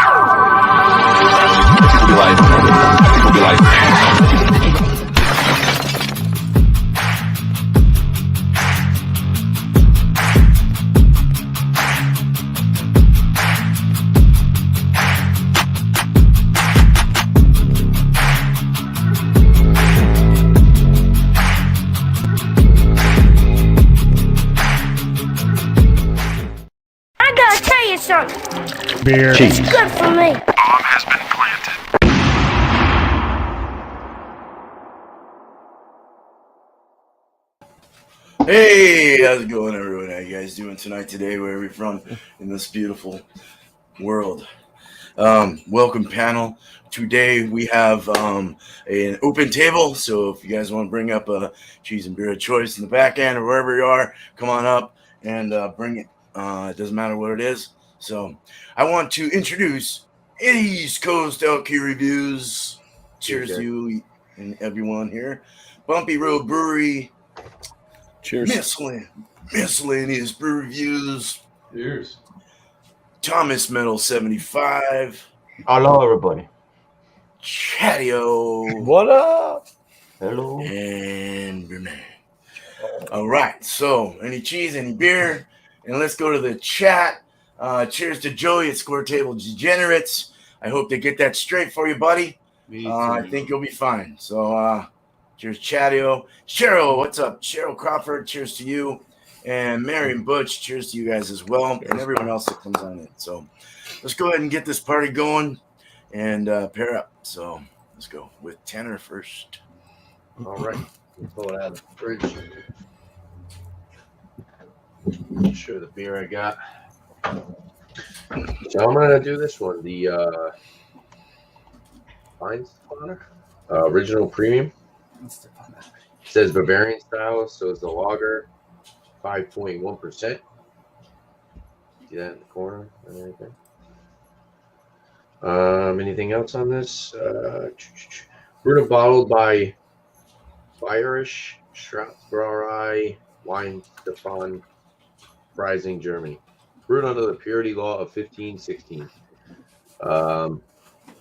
People be like, I gotta tell you something. Beer. It's good for me. bomb has been planted. Hey, how's it going, everyone? How you guys doing tonight, today? Where are we from in this beautiful world? Welcome, panel. Today we have an open table, so if you guys want to bring up a cheese and beer of choice in the back end or wherever you are, come on up and bring it. It doesn't matter what it is. So I want to introduce East Coast LQ Reviews. Cheers to you and everyone here. Bumpy Road Brewery. Cheers. Miscellaneous Brew Reviews. Cheers. Thomas Metal 75. Hello, everybody. Chatio. What up? Hello. And Renee. All right. So, any cheese, any beer, and let's go to the chat. Cheers to Joey at Square Table Degenerates. I hope they get that straight for you, buddy. I think you'll be fine. So, cheers, Chatio. Cheryl, what's up? Cheryl Crawford, cheers to you. And Marion Butch, cheers to you guys as well. And everyone else that comes on in. So, let's go ahead and get this party going and pair up. So, let's go with Tanner first. All right. We'll pull it out of the fridge. Show the beer I got. So I'm gonna do this one. The Fine Spawner, original premium. It says Bavarian style, so it's the lager, 5.1%. See that in the corner and everything. Anything else on this? Brewed and bottled by Bayerisch Straßbrauerei Weinstefan, Freising, Germany. Brewed under the purity law of 1516.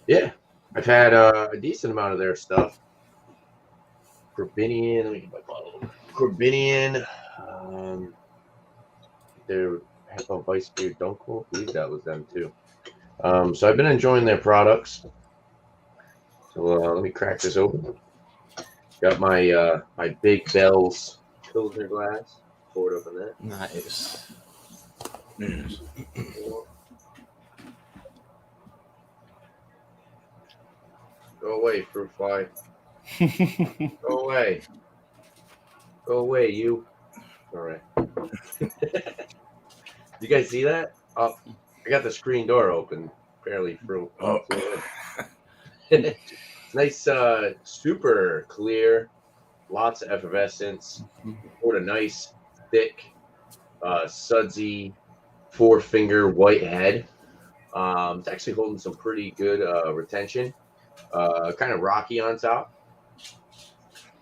Yeah, I've had a decent amount of their stuff. Corbinian, let me get my bottle. Corbinian, their Hefo Vice Beer Dunkel, I believe that was them too. So I've been enjoying their products. So let me crack this open. Got my my Big Bell's Pilsner glass. Pour it up in that. Nice. Yes. Go away, fruit fly. Go away. Go away, you. All right. You guys see that? Oh, I got the screen door open. Barely fruit. Oh. Nice, super clear. Lots of effervescence. Poured a nice, thick, sudsy, four-finger white head. It's actually holding some pretty good retention. Kind of rocky on top.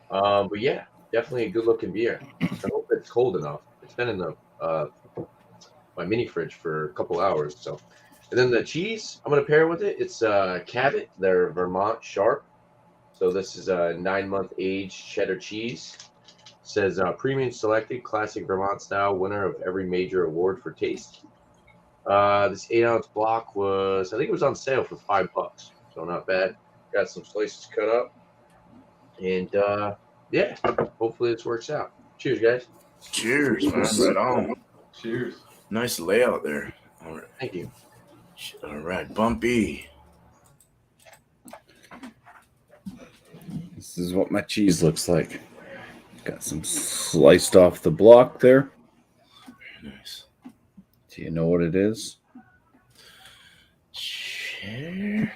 But yeah, definitely a good-looking beer. I hope it's cold enough. It's been in the my mini fridge for a couple hours. So, and then the cheese I'm gonna pair with it. It's Cabot, their Vermont Sharp. So this is a 9-month aged cheddar cheese. It says premium selected, classic Vermont style, winner of every major award for taste. This 8-ounce block was, I think it was on sale for $5, so not bad. Got some slices cut up, and yeah, hopefully this works out. Cheers, guys. Cheers, man. Right on. Cheers. Nice layout there. All right. Thank you. All right, Bumpy. This is what my cheese looks like. Got some sliced off the block there. Very nice. Do you know what it is? Cheers.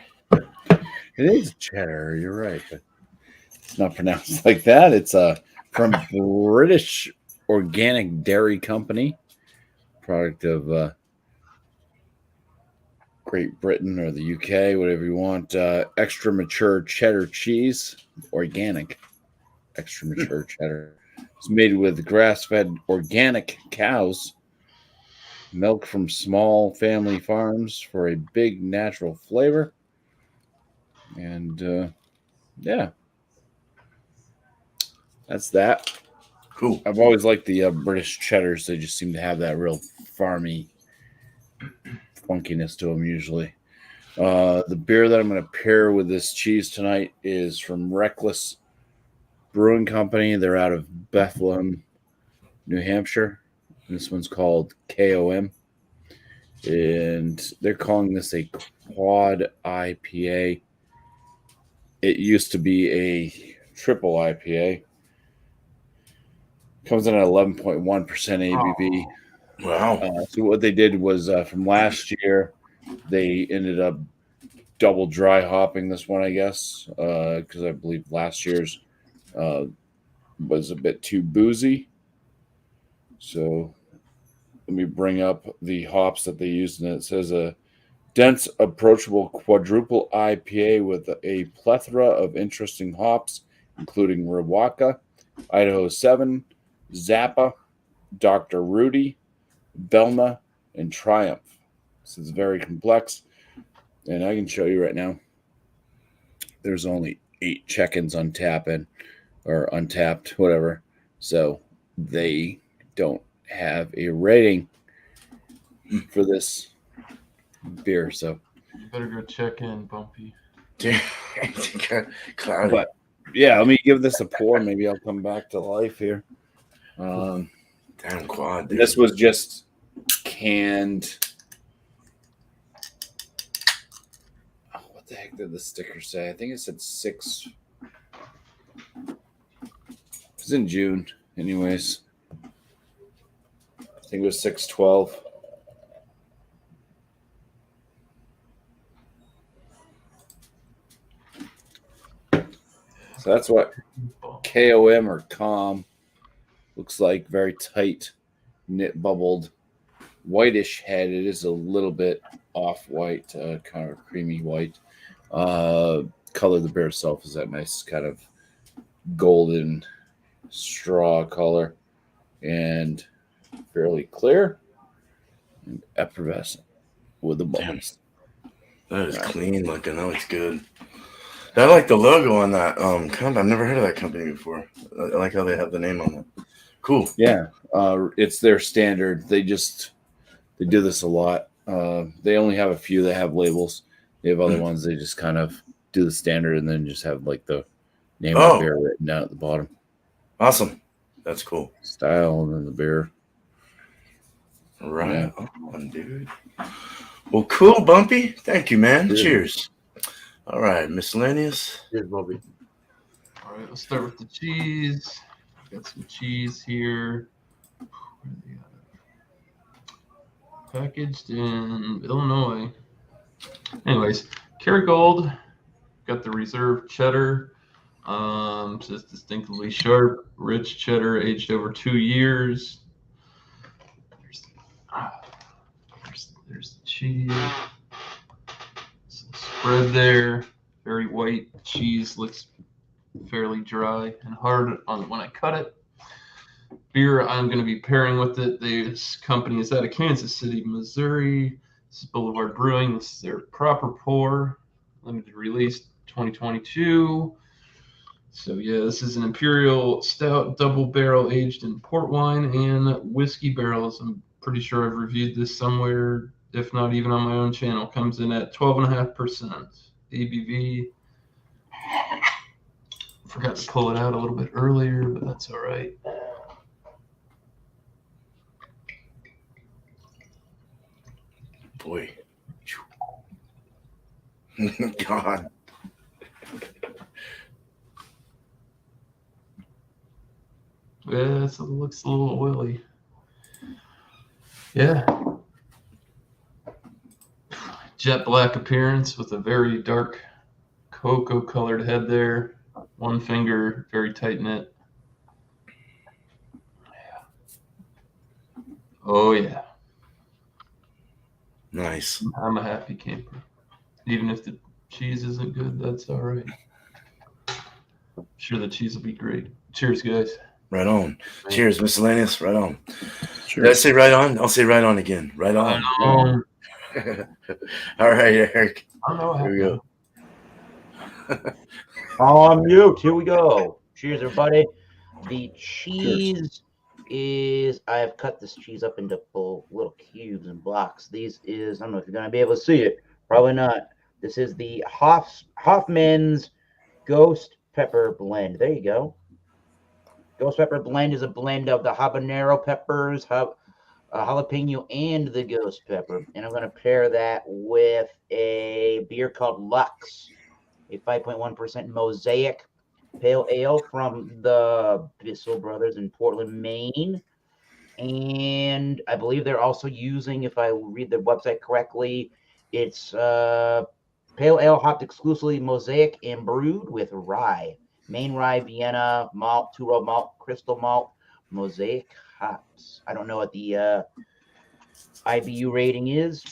It is cheddar. You're right, but it's not pronounced like that. It's from British Organic Dairy Company, product of Great Britain or the UK, whatever you want. Extra mature cheddar cheese, organic. Extra mature cheddar. It's made with grass-fed organic cows. milk from small family farms for a big natural flavor. And yeah, that's that. Cool. I've always liked the British cheddars. They just seem to have that real farmy funkiness to them usually. The beer that I'm going to pair with this cheese tonight is from Reckless Brewing Company. They're out of Bethlehem, New Hampshire. This one's called KOM. And they're calling this a quad IPA. It used to be a triple IPA. Comes in at 11.1% ABV. Wow. So what they did was from last year, they ended up double dry hopping this one, I guess, because I believe last year's was a bit too boozy. So let me bring up the hops that they used, and it says a dense, approachable quadruple IPA with a plethora of interesting hops, including Riwaka, Idaho 7, Zappa, Dr. Rudy, Velna, and Triumph. This is very complex, and I can show you right now. There's only 8 check-ins on tap-in or untapped, whatever. So they don't have a rating for this beer. So You better go check in, Bumpy. Cloudy. But yeah, let me give this a pour. Maybe I'll come back to life here. Damn quad, dude. This was just canned. Oh, what the heck did the sticker say? I think it said 6. It was in June, anyways. I think it was 6/12. So that's what KOM or COM looks like. Very tight, knit bubbled, whitish head. It is a little bit off white, kind of creamy white. Color of the beer itself is that nice kind of golden straw color and fairly clear and effervescent with the bubbles. That is clean looking. That looks good. I like the logo on that company. I've never heard of that company before. I like how they have the name on it. Cool. Yeah, it's their standard. They do this a lot. They only have a few that have labels. They have other ones they just kind of do the standard and then just have like the name of the beer written down at the bottom. Awesome. That's cool. Style and then the beer. Right on, dude. Well, cool, Bumpy. Thank you, man. Cheers. Cheers. All right, Miscellaneous. Here's Bumpy. All right, let's start with the cheese. Got some cheese here. Where are they at? Packaged in Illinois. Anyways, Kerrygold. Got the reserve cheddar. Says distinctively sharp, rich cheddar aged over 2 years. There's the cheese. Some spread there. Very white. Cheese looks fairly dry and hard on when I cut it. Beer I'm going to be pairing with it. This company is out of Kansas City, Missouri. This is Boulevard Brewing. This is their proper pour, limited release 2022. So yeah, this is an imperial stout, double barrel aged in port wine and whiskey barrels. I'm pretty sure I've reviewed this somewhere, if not even on my own channel. Comes in at 12.5% ABV. Forgot to pull it out a little bit earlier, but that's all right. Boy. God. Yeah, it looks a little oily. Yeah. Jet black appearance with a very dark cocoa colored head there. One finger, very tight knit. Yeah. Oh yeah. Nice. I'm a happy camper. Even if the cheese isn't good, that's all right. I'm sure the cheese will be great. Cheers, guys. Right on. Right. Cheers, Miscellaneous. Right on. Sure. Did I say right on? I'll say right on again. Right on. All right, Eric. I don't know what Here we happened. go. On mute. Here we go. Cheers, everybody. The cheese is, I've cut this cheese up into little cubes and blocks. These is, I don't know if you're going to be able to see it. Probably not. This is the Hoffman's Ghost Pepper Blend. There you go. Ghost Pepper Blend is a blend of the habanero peppers, jalapeno, and the ghost pepper. And I'm going to pair that with a beer called Lux, a 5.1% Mosaic Pale Ale from the Bissell Brothers in Portland, Maine. And I believe they're also using, if I read the website correctly, it's Pale Ale hopped exclusively Mosaic and brewed with rye. Maine rye, Vienna malt, two-row malt, crystal malt, Mosaic hops. I don't know what the IBU rating is,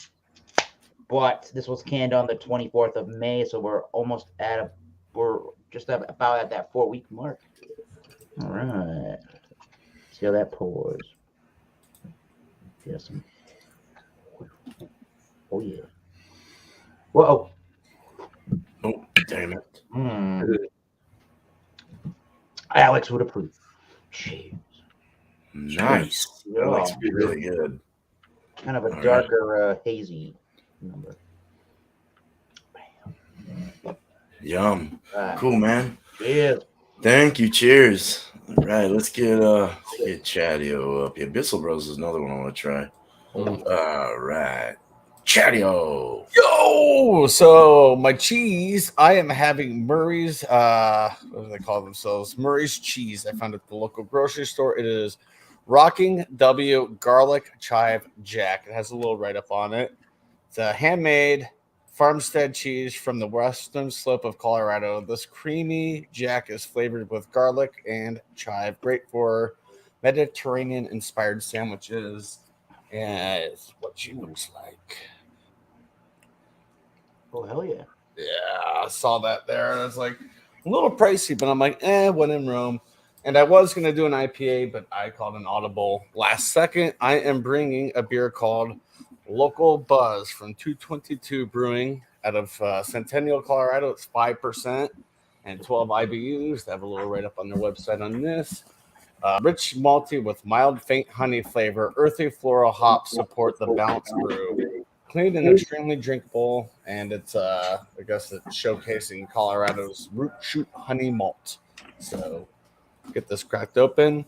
but this was canned on the 24th of May, so we're just about at that 4-week mark. All right. See how that pours. Yes. Oh yeah. Whoa. Oh, damn it. Alex would approve. Cheers. Nice. Yeah. That looks really good. Kind of a All darker, hazy number. Yum. Right. Cool, man. Cheers. Thank you. Cheers. All right, let's get Chatio up here. Bissell Bros is another one I want to try. All right. Chatio. Yo, so my cheese, I am having Murray's, what do they call themselves? Murray's cheese. I found it at the local grocery store. It is Rocking W Garlic Chive Jack. It has a little write-up on it. It's a handmade farmstead cheese from the western slope of Colorado. This creamy jack is flavored with garlic and chive. Great for Mediterranean-inspired sandwiches. And it's what she looks like. Oh, hell yeah. Yeah, I saw that there. And I was like, a little pricey, but I'm like, when in Rome. And I was going to do an IPA, but I called an audible last second. I am bringing a beer called Local Buzz from 222 Brewing out of Centennial, Colorado. It's 5% and 12 IBUs. They have a little write-up on their website on this. Rich malty with mild, faint honey flavor. Earthy floral hops support the balanced brew. Clean and extremely drinkable, and it's I guess it's showcasing Colorado's root shoot honey malt. So get this cracked open.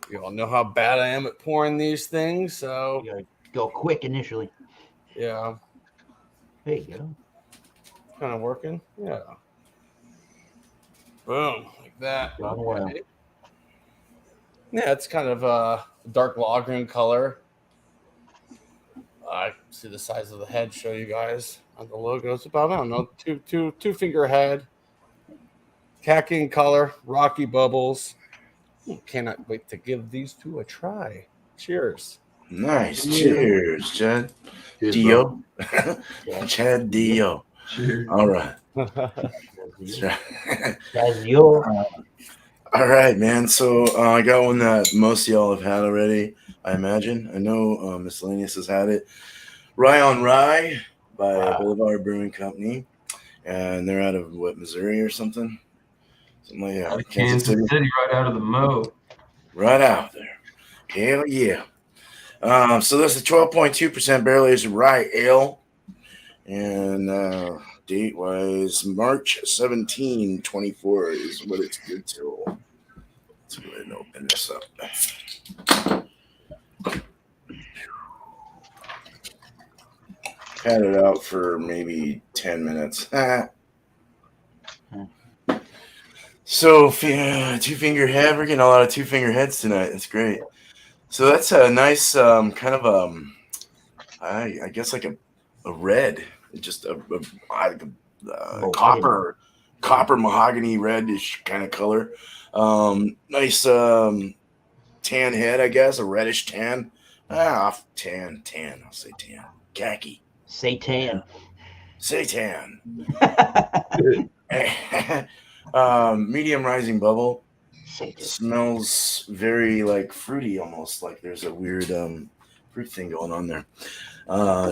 You all know how bad I am at pouring these things, so You gotta go quick initially. yeah, There you go. kind of working. Yeah, boom, like that. Done well. Okay. Yeah, it's kind of a dark log green color. I see the size of the head. Show you guys on the logo. It's about, I don't know, two finger head, khaki in color, rocky bubbles. Cannot wait to give these two a try. Cheers. Nice. Cheers, Chad. Dio. Chad Dio. Cheers. All right. That's your. All right, man. So I got one that most of y'all have had already, I imagine. I know Miscellaneous has had it. Rye on Rye by Boulevard Brewing Company. And they're out of, Missouri or something? Something like that. Out of Kansas City, right out of the Mo. Right out there. Hell yeah. So that's a 12.2% barrel aged rye ale. And date wise, March 17, 24 is what it's good till. Let's go ahead and open this up. Had it out for maybe 10 minutes. So, two-finger head. We're getting a lot of two-finger heads tonight. That's great. So that's a nice kind of I guess like a red, just a copper mahogany reddish kind of color. Nice tan head, I guess, a reddish tan. Tan. I'll say tan. Khaki. Satan. Medium rising bubble. Smells very like fruity, almost like there's a weird fruit thing going on there.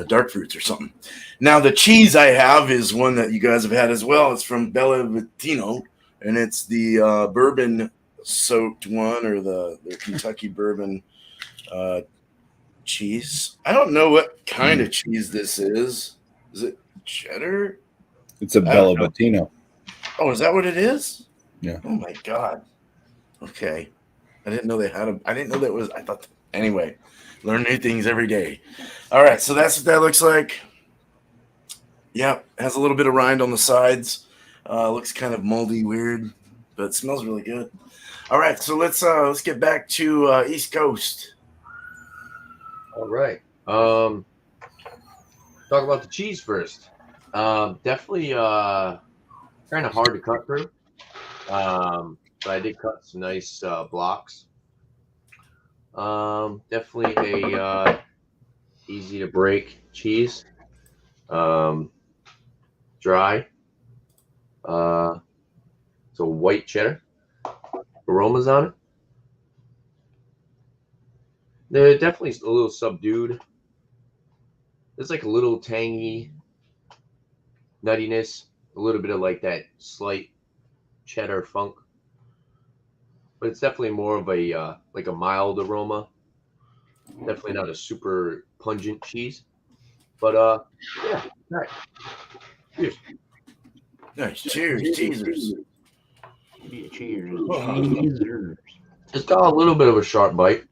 Dark fruits or something. Now the cheese I have is one that you guys have had as well. It's from Bella Vitino, and it's the bourbon soaked one, or the Kentucky bourbon cheese. I don't know what kind of cheese this is. Is it cheddar? It's a Bella Batino. Oh, is that what it is? Yeah. Oh my god. Okay. I didn't know they had a. I didn't know that was. I thought. Anyway, learn new things every day. All right, so that's what that looks like. Yep, has a little bit of rind on the sides. Looks kind of moldy, weird, but it smells really good. All right, so let's get back to East Coast. All right. Talk about the cheese first. Definitely kind of hard to cut through. But I did cut some nice blocks. Definitely a easy to break cheese. Dry. So white cheddar. Aromas on it. They're definitely a little subdued. It's like a little tangy nuttiness, a little bit of like that slight cheddar funk, but it's definitely more of a like a mild aroma. Definitely not a super pungent cheese, but yeah, all right. Cheers. Nice. Cheers, teasers. Cheers. It's got a little bit of a sharp bite.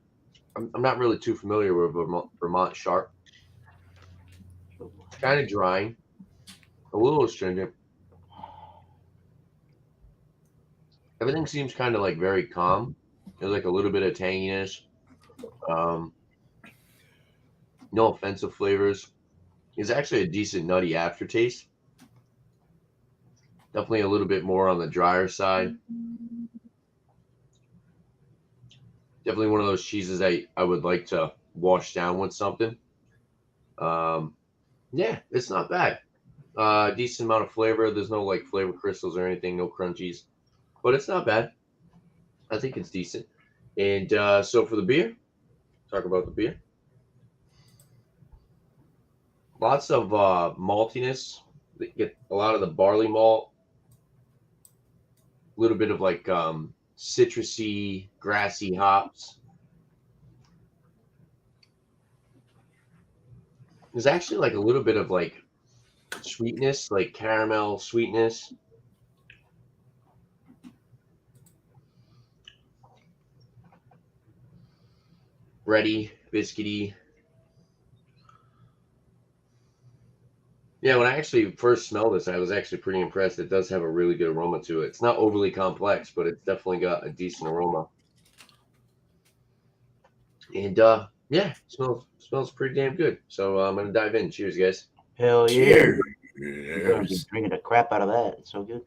I'm not really too familiar with Vermont sharp. Kind of drying, a little astringent. Everything seems kind of like very calm. There's like a little bit of tanginess. No offensive flavors. It's actually a decent nutty aftertaste. Definitely a little bit more on the drier side. Definitely one of those cheeses I would like to wash down with something. Yeah, it's not bad. Decent amount of flavor. There's no like flavor crystals or anything, no crunchies, but it's not bad. I think it's decent. And so for the beer, talk about the beer. Lots of maltiness. They get a lot of the barley malt, a little bit of like citrusy, grassy hops. There's actually like a little bit of like sweetness, like caramel sweetness. Bready, biscuity. Yeah, when I actually first smelled this, I was actually pretty impressed. It does have a really good aroma to it. It's not overly complex, but it's definitely got a decent aroma. And yeah, smells pretty damn good. So I'm gonna dive in. Cheers, guys. Hell yeah. Cheers. You're gonna be drinking the crap out of that. It's so good.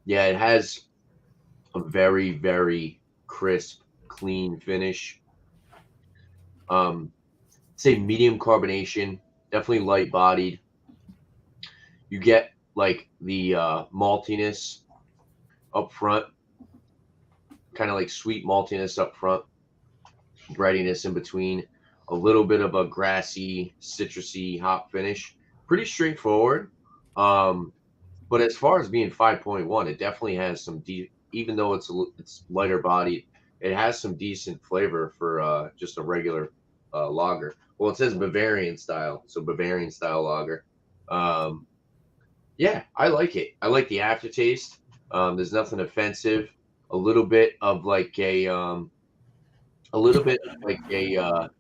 Yeah, it has a very, very crisp, clean finish. Say medium carbonation, definitely light bodied. You get like the maltiness up front, kind of like sweet maltiness up front, breadiness in between, a little bit of a grassy, citrusy hop finish. Pretty straightforward. But as far as being 5.1, it definitely has some even though it's lighter bodied, it has some decent flavor for just a regular lager. Well, it says Bavarian style, so Bavarian style lager. Yeah, I like it. I like the aftertaste. There's nothing offensive. A little bit of like a little bit like a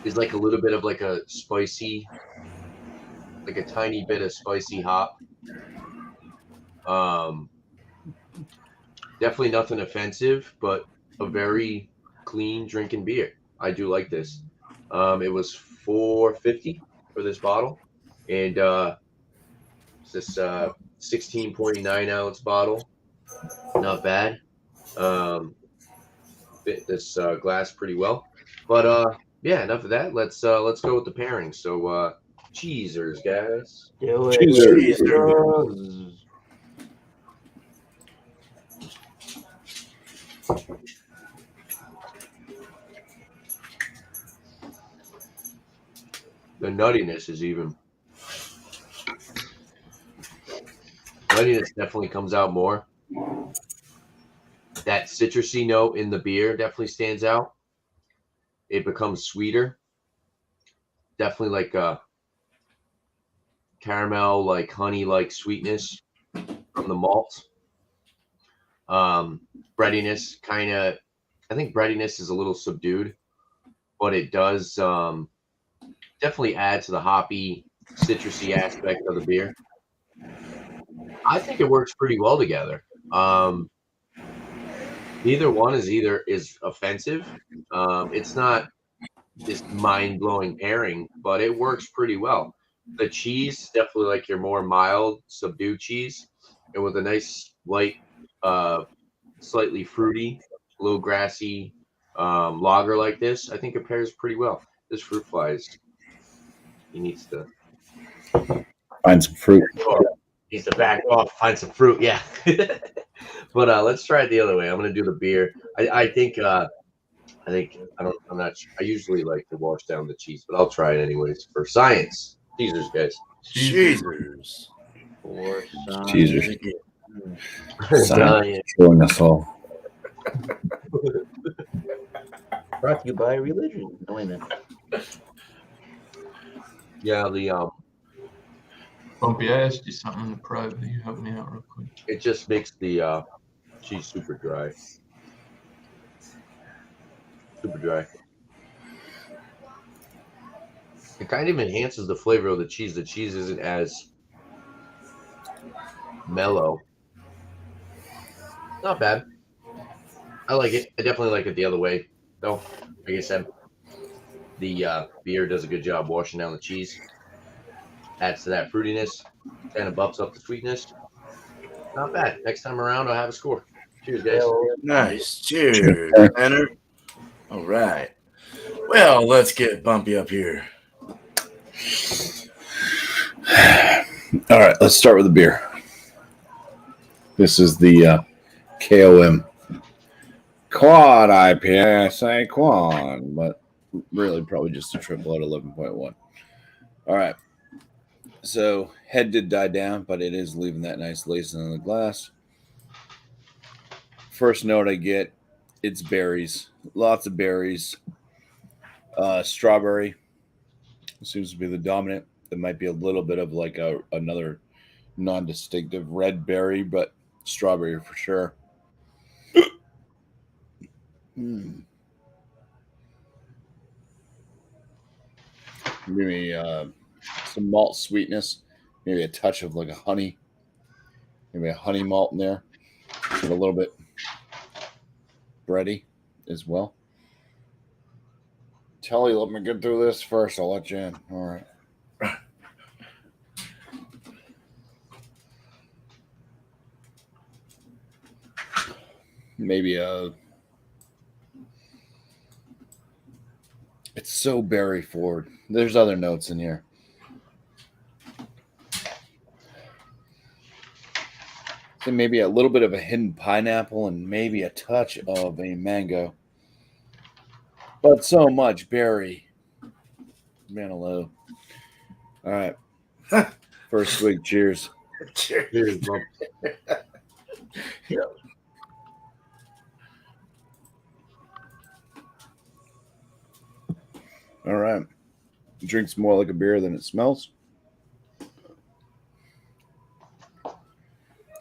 is like a little bit of like a spicy, like a tiny bit of spicy hop. Definitely nothing offensive, but a very clean drinking beer. I do like this. It was $4.50 for this bottle, and it's this 16.9 ounce bottle. Not bad. Fit this glass pretty well. But yeah, enough of that. Let's go with the pairing. So Cheesers, guys. Do it. Cheesers. The nuttiness is even. Nuttiness definitely comes out more. That citrusy note in the beer definitely stands out. It becomes sweeter. Definitely like a caramel, like honey, like sweetness from the malt. Breadiness kind of. I think breadiness is a little subdued, but it does definitely add to the hoppy, citrusy aspect of the beer. I think it works pretty well together. Neither one is offensive. It's not this mind blowing pairing, but it works pretty well. The cheese definitely like your more mild, subdued cheese, and with a nice light, uh, slightly fruity, a little grassy lager like this, I think it pairs pretty well. This fruit flies. He needs to Find some fruit. back off, find some fruit. Yeah. But let's try it the other way. I'm gonna do the beer. I think I'm not sure. I usually like to wash down the cheese, but I'll try it anyways for science. Teasers, guys. Cheesers. For Cheesers. science. Science killing us all. Brought to you by religion. No, wait a minute. Yeah, the Bumpy, I asked you something in the private. You help me out real quick. it just makes the cheese super dry. Super dry. It kind of enhances the flavor of the cheese. The cheese isn't as mellow. Not bad. I like it. I definitely like it the other way, though. Like I said, the beer does a good job washing down the cheese. Adds to that fruitiness. Kind of buffs up the sweetness. Not bad. Next time around, I'll have a score. Cheers, guys. Nice. Cheers, Tanner. All right. Well, let's get Bumpy up here. All right, let's start with the beer. This is the KOM Quad IPA. I say quad, but really probably just a triple at 11.1. All right. So head did die down, but it is leaving that nice lace in the glass. First note I get, it's berries. Lots of berries. Strawberry seems to be the dominant. There might be a little bit of like another non-distinctive red berry, but strawberry for sure. Maybe some malt sweetness, maybe a touch of like a honey, maybe a honey malt in there, and a little bit bready as well. Telly, let me get through this first. I'll let you in. All right. Maybe it's so berry forward. There's other notes in here. So maybe a little bit of a hidden pineapple and maybe a touch of a mango. But so much berry. Manilow. All right. First swig. Cheers. Cheers, bump. All right. It drinks more like a beer than it smells.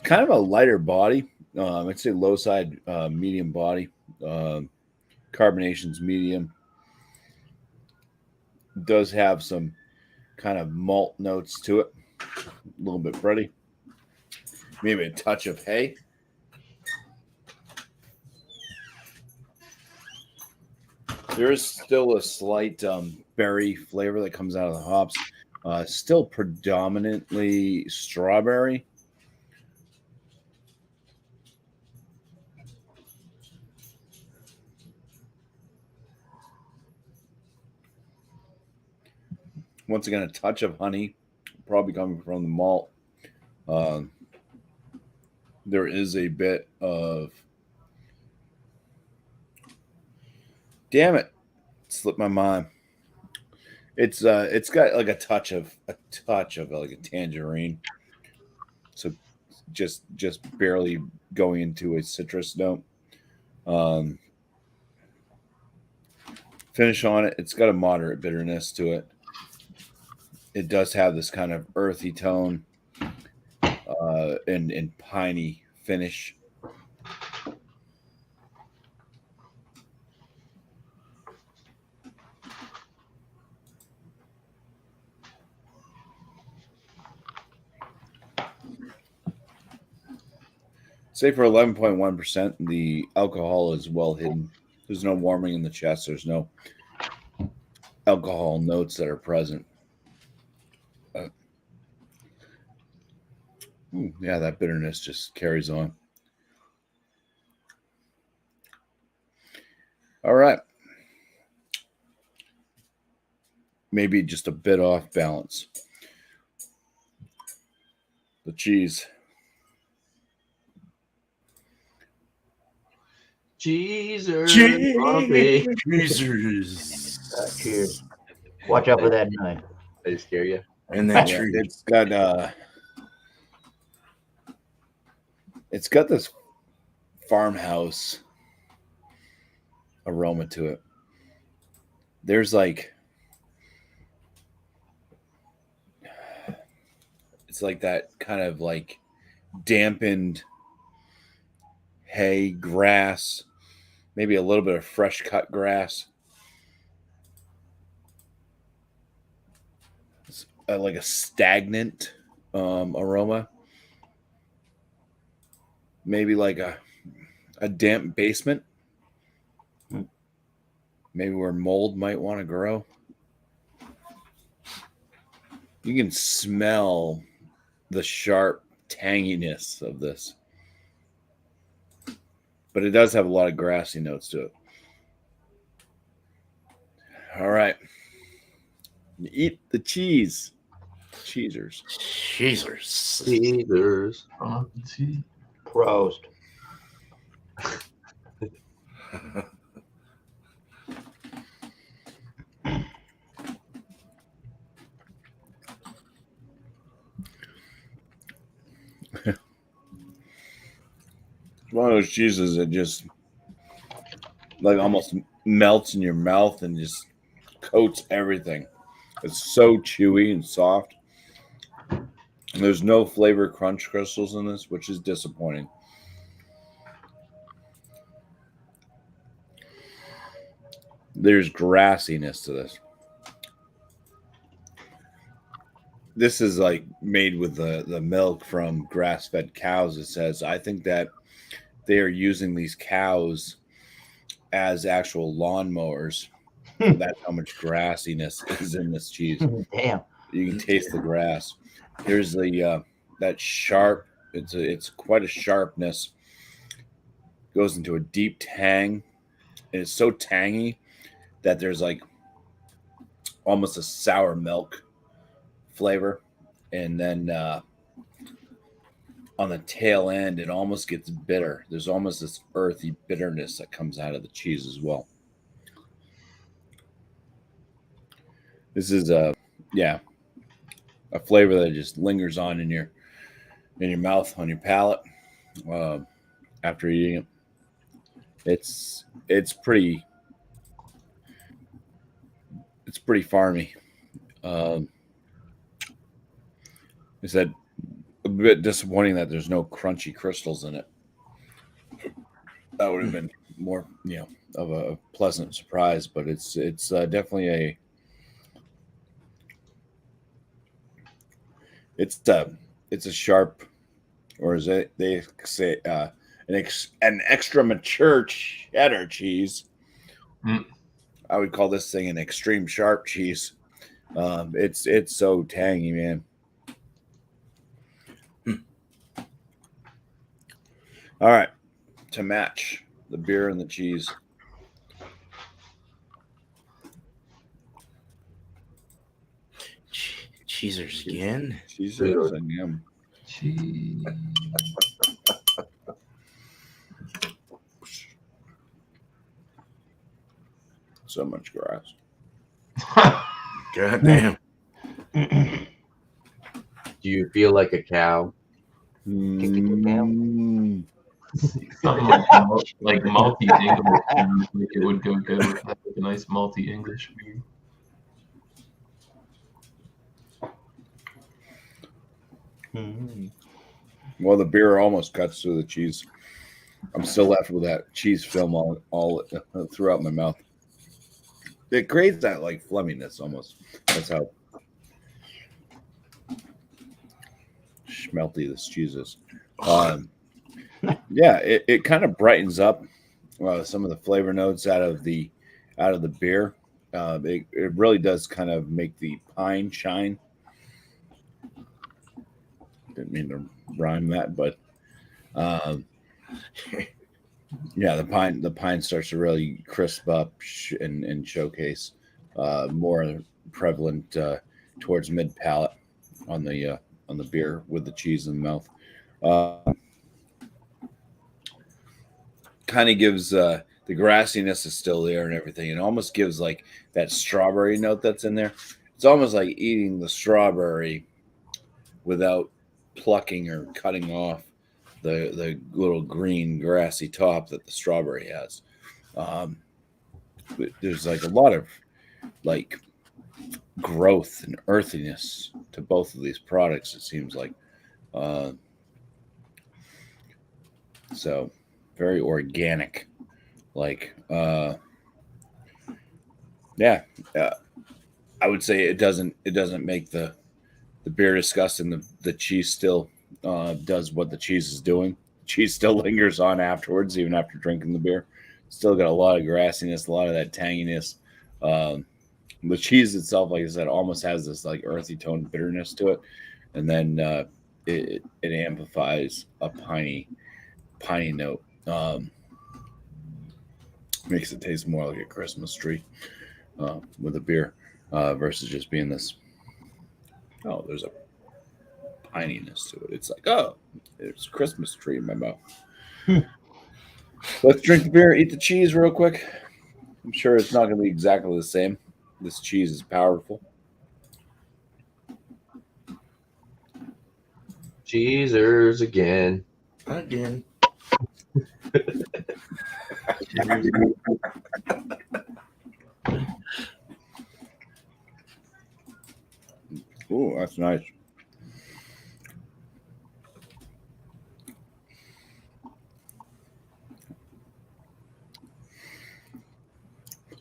Kind of a lighter body. I'd say low side, medium body. Carbonation's medium. Does have some kind of malt notes to it. A little bit bready. Maybe a touch of hay. There is still a slight berry flavor that comes out of the hops. Still predominantly strawberry. once again, a touch of honey, probably coming from the malt. There is a bit of, damn it, slipped my mind. It's got like a touch of like a tangerine. So just barely going into a citrus note. Finish on it. It's got a moderate bitterness to it. It does have this kind of earthy tone and piney finish. Say for 11.1%, the alcohol is well hidden. There's no warming in the chest. There's no alcohol notes that are present. Yeah, that bitterness just carries on. All right. Maybe just a bit off balance. The cheese. Cheeser. Jesus. Cheers. Watch out for that knife. I scare you. And that Yeah, tree. it's got this farmhouse aroma to it. There's like, it's like that kind of like dampened hay, grass, maybe a little bit of fresh cut grass. It's like a stagnant aroma. Maybe like a damp basement. Maybe where mold might want to grow. You can smell the sharp tanginess of this. But it does have a lot of grassy notes to it. All right. Eat the cheese. Cheesers. Jesus. Cheesers. Tea. Prost. It's one of those cheeses that just like almost melts in your mouth and just coats everything. It's so chewy and soft. And there's no flavor crunch crystals in this, which is disappointing. There's grassiness to this. This is like made with the milk from grass-fed cows, it says. I think that they are using these cows as actual lawnmowers. That's how much grassiness is in this cheese. Damn. You can taste the grass. There's the that sharp. It's quite a sharpness. Goes into a deep tang. And it's so tangy that there's like almost a sour milk flavor, and then on the tail end, it almost gets bitter. There's almost this earthy bitterness that comes out of the cheese as well. This is a flavor that just lingers on in your mouth, on your palate after eating it. It's pretty farmy. I said a bit disappointing that there's no crunchy crystals in it. That would have been more, of a pleasant surprise. But it's definitely it's a sharp, or as they say, an extra mature cheddar cheese. Mm. I would call this thing an extreme sharp cheese. It's so tangy, man. All right, to match the beer and the cheese. Cheesers again. Cheesers and yum. Cheese. So much grass. God damn. Do you feel like a cow? Mm. Something like malty English. Sounds like it would go good with like a nice malty English beer. Well, the beer almost cuts through the cheese. I'm still left with that cheese film all throughout my mouth. It creates that like flumminess almost. That's how schmelty this cheese is. Yeah, it kind of brightens up some of the flavor notes out of the beer. It really does kind of make the pine shine. Didn't mean to rhyme that, but yeah, the pine starts to really crisp up and showcase more prevalent towards mid palate on the beer with the cheese in the mouth. Kind of gives the grassiness is still there and everything. It almost gives like that strawberry note that's in there. It's almost like eating the strawberry without plucking or cutting off the little green grassy top that the strawberry has. There's like a lot of like growth and earthiness to both of these products, it seems like. So very organic, like yeah. I would say it doesn't make the beer disgusting. The cheese still does what the cheese is doing. Cheese still lingers on afterwards, even after drinking the beer. Still got a lot of grassiness, a lot of that tanginess. The cheese itself, like I said, almost has this like earthy tone bitterness to it, and then it amplifies a piney note. Makes it taste more like a Christmas tree with a beer versus just being this. Oh, there's a pininess to it. It's like, oh, there's a Christmas tree in my mouth. Let's drink the beer, eat the cheese real quick. I'm sure it's not going to be exactly the same. This cheese is powerful. Cheesers again. Again. Ooh, that's nice.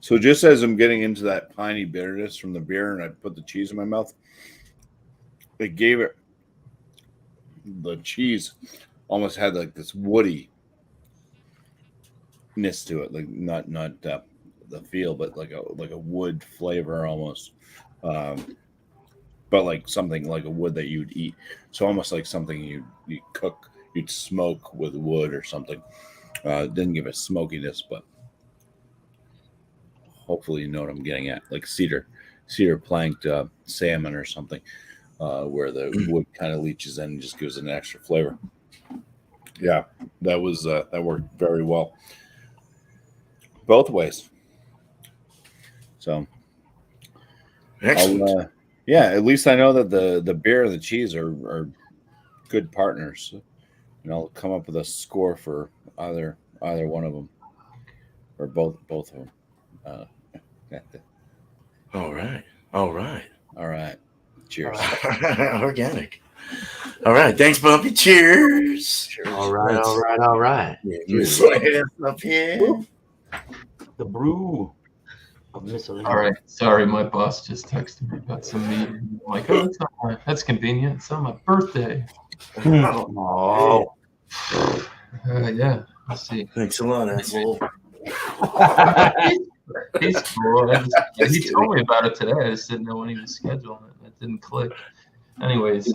So just as I'm getting into that piney bitterness from the beer and I put the cheese in my mouth, it gave it, the cheese almost had like this woodiness to it, like not the feel, but like a wood flavor almost. But like something like a wood that you'd eat. So almost like something you'd cook, you'd smoke with wood or something. Didn't give it smokiness, but hopefully you know what I'm getting at. Like cedar planked salmon or something, where the wood kind of leaches in and just gives it an extra flavor. Yeah, that worked very well. Both ways. So Excellent. yeah, at least I know that the beer and the cheese are good partners. And I'll come up with a score for either one of them, or both of them. All right. All right. Cheers. Organic. All right. Thanks, Bumpy. Cheers. All right. Cheers. Up here. The brew of Miscellaneous. All right. Sorry, my boss just texted me about some meeting. I'm like, oh, that's convenient. It's on my birthday. Oh. Yeah. Let's see. Thanks a lot, asshole. He's cool. He told me about it today. I just didn't know when he was scheduling it. It didn't click. Anyways,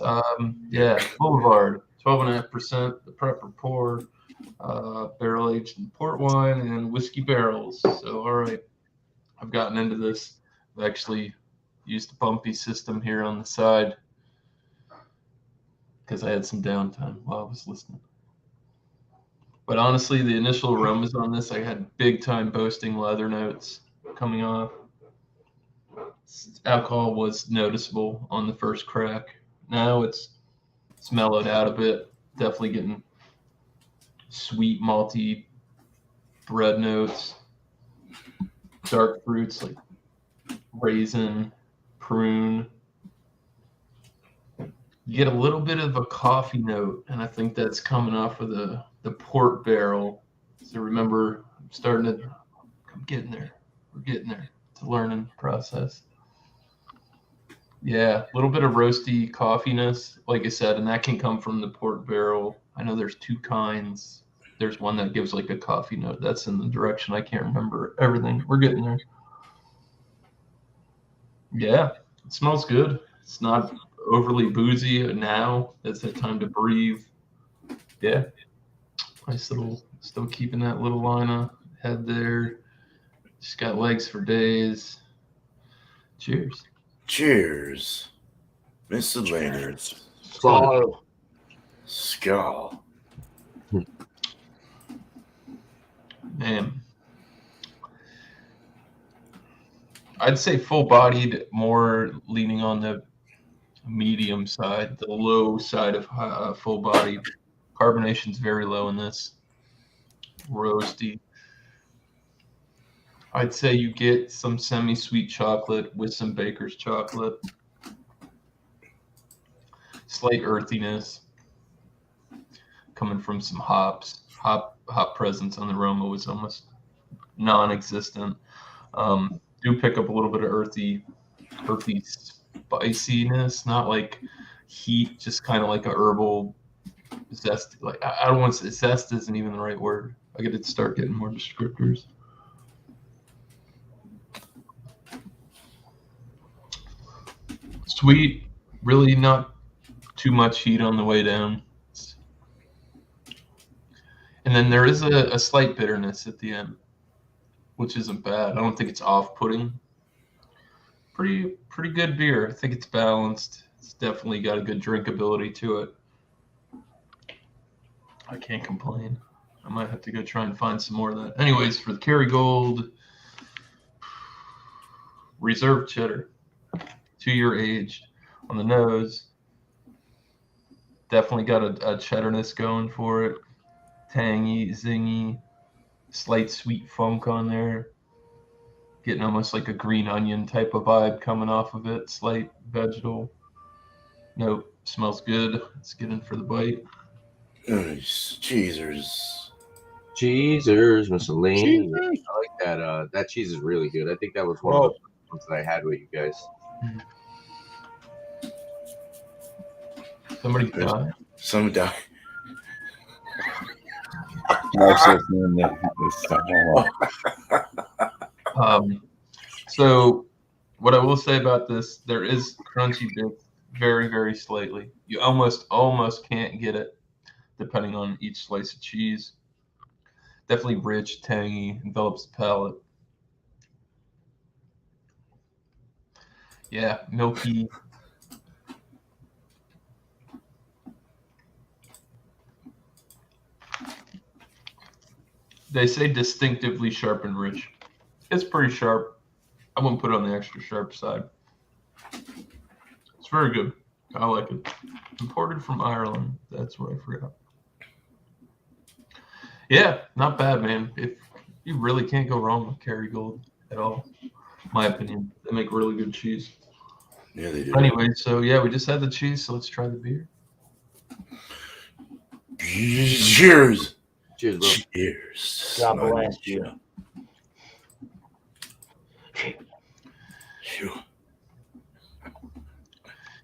yeah, Boulevard, 12.5%, the prepper pour, barrel aged in port wine and whiskey barrels. So, all right, I've gotten into this. I've actually used the Bumpy system here on the side. because I had some downtime while I was listening. But honestly, the initial aromas on this, I had big time boasting leather notes coming off. Alcohol was noticeable on the first crack. Now it's mellowed out a bit. Definitely getting sweet, malty bread notes, dark fruits like raisin, prune. You get a little bit of a coffee note, and I think that's coming off of the port barrel. So remember, I'm getting there. We're getting there. It's a learning process. Yeah, a little bit of roasty coffeeness, like I said, and that can come from the port barrel. I know there's two kinds. There's one that gives like a coffee note. That's in the direction. I can't remember everything. We're getting there. Yeah, it smells good. It's not overly boozy now. It's the time to breathe. Yeah, nice little, still keeping that little line of head there. Just got legs for days. Cheers. Cheers. Miscellaneous. Skull. Man. I'd say full-bodied, more leaning on the medium side, the low side of full-bodied. Carbonation's very low in this. Roasty. I'd say you get some semi-sweet chocolate with some baker's chocolate. Slight earthiness coming from some hops. Hop presence on the aroma was almost non-existent. Do pick up a little bit of earthy spiciness, not like heat, just kind of like a herbal zest. Like I don't want to say zest isn't even the right word. I got to start getting more descriptors. Sweet, really not too much heat on the way down. And then there is a slight bitterness at the end, which isn't bad. I don't think it's off-putting. Pretty good beer. I think it's balanced. It's definitely got a good drinkability to it. I can't complain. I might have to go try and find some more of that. Anyways, for the Kerrygold, reserve cheddar, 2-year aged on the nose. Definitely got a cheddarness going for it. Tangy, zingy, slight sweet funk on there. Getting almost like a green onion type of vibe coming off of it. Slight vegetal. Nope, smells good. Let's get in for the bite. Nice. Cheesers. Cheesers, miscellaneous. I like that. That cheese is really good. I think that was one of the ones that I had with you guys. Somebody died. Some die. So what I will say about this, there is crunchy bits very, very slightly. You almost can't get it depending on each slice of cheese. Definitely rich, tangy, envelops the palate. Yeah, milky. They say distinctively sharp and rich. It's pretty sharp. I wouldn't put it on the extra sharp side. It's very good. I like it. Imported from Ireland. That's what I forgot. Yeah, not bad, man. If you really can't go wrong with Kerrygold at all, my opinion. They make really good cheese. Yeah, they do. Anyway, so yeah, we just had the cheese, so let's try the beer. Cheers. Cheers, bro. Cheers. God bless you.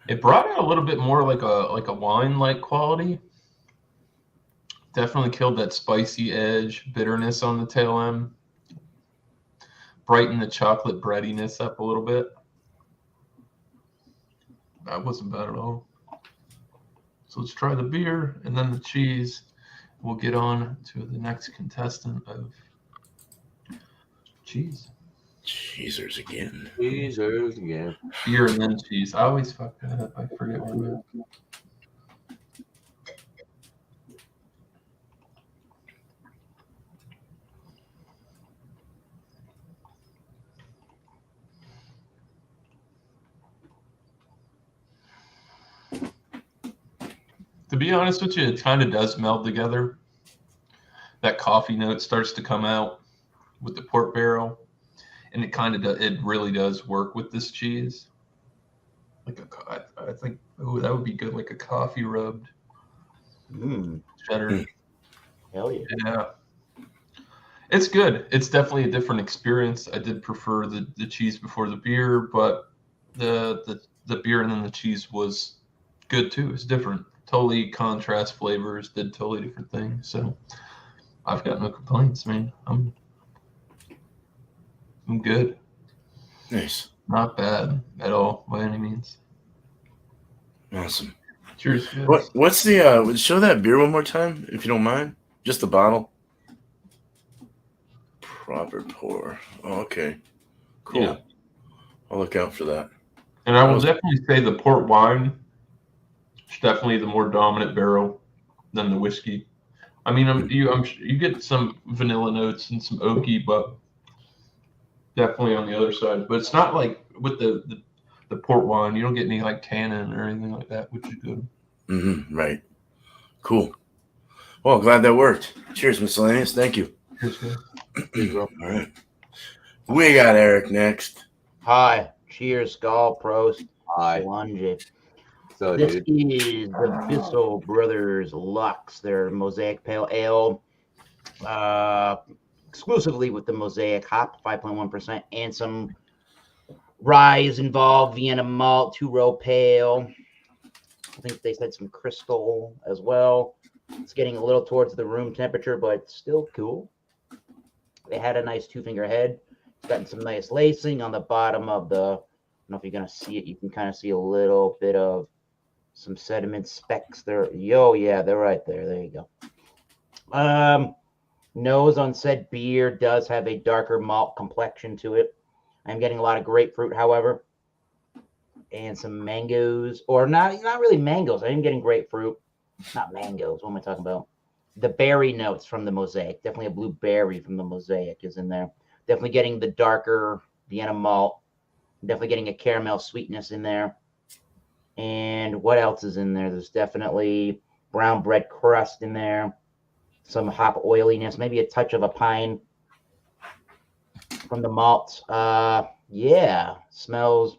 It brought out a little bit more like a wine-like quality. Definitely killed that spicy edge, bitterness on the tail end. Brightened the chocolate breadiness up a little bit. That wasn't bad at all. So let's try the beer and then the cheese. We'll get on to the next contestant of cheese. Cheesers again. Cheesers again. Beer and then cheese. I always fuck that up. I forget what it is. be honest with you, it kind of does meld together. That coffee note starts to come out with the port barrel, and it kind of does. It really does work with this cheese. I think that would be good, like a coffee rubbed cheddar. Hell yeah. Yeah, it's good. It's definitely a different experience. I did prefer the cheese before the beer, but the beer and then the cheese was good too. It's different, totally contrast flavors, did totally different things. So I've got no complaints, man. I'm good. Nice. Not bad at all by any means. Awesome. Cheers. What's the show that beer one more time, if you don't mind? Just the bottle. Proper pour. Oh, okay. Cool. Yeah. I'll look out for that. And I will definitely say the port wine is definitely the more dominant barrel than the whiskey. I mean, you get some vanilla notes and some oaky, but definitely on the other side. But it's not like with the port wine, you don't get any like tannin or anything like that, which is good. Mm-hmm. Right. Cool. Well, glad that worked. Cheers, Miscellaneous. Thank you. All right. We got Eric next. Hi. Cheers, Skull, Prost, Hi. Lunge. So, This dude. is the Bissell Brothers Lux, their Mosaic Pale Ale. Exclusively with the Mosaic hop, 5.1%, and some rye is involved, Vienna malt, 2-row pale. I think they said some crystal as well. It's getting a little towards the room temperature, but still cool. They had a nice 2-finger head. It's gotten some nice lacing on the bottom of the, I don't know if you're going to see it. You can kind of see a little bit of some sediment specks there. Yeah, they're right there. There you go. Nose on said beer does have a darker malt complexion to it. I'm getting a lot of grapefruit, however, and some mangoes, or not really mangoes. I am getting grapefruit, not mangoes. What am I talking about? The berry notes from the Mosaic. Definitely a blueberry from the Mosaic is in there. Definitely getting the darker Vienna malt. Definitely getting a caramel sweetness in there. And what else is in there? There's definitely brown bread crust in there. Some hop oiliness, maybe a touch of a pine from the malts. Yeah, smells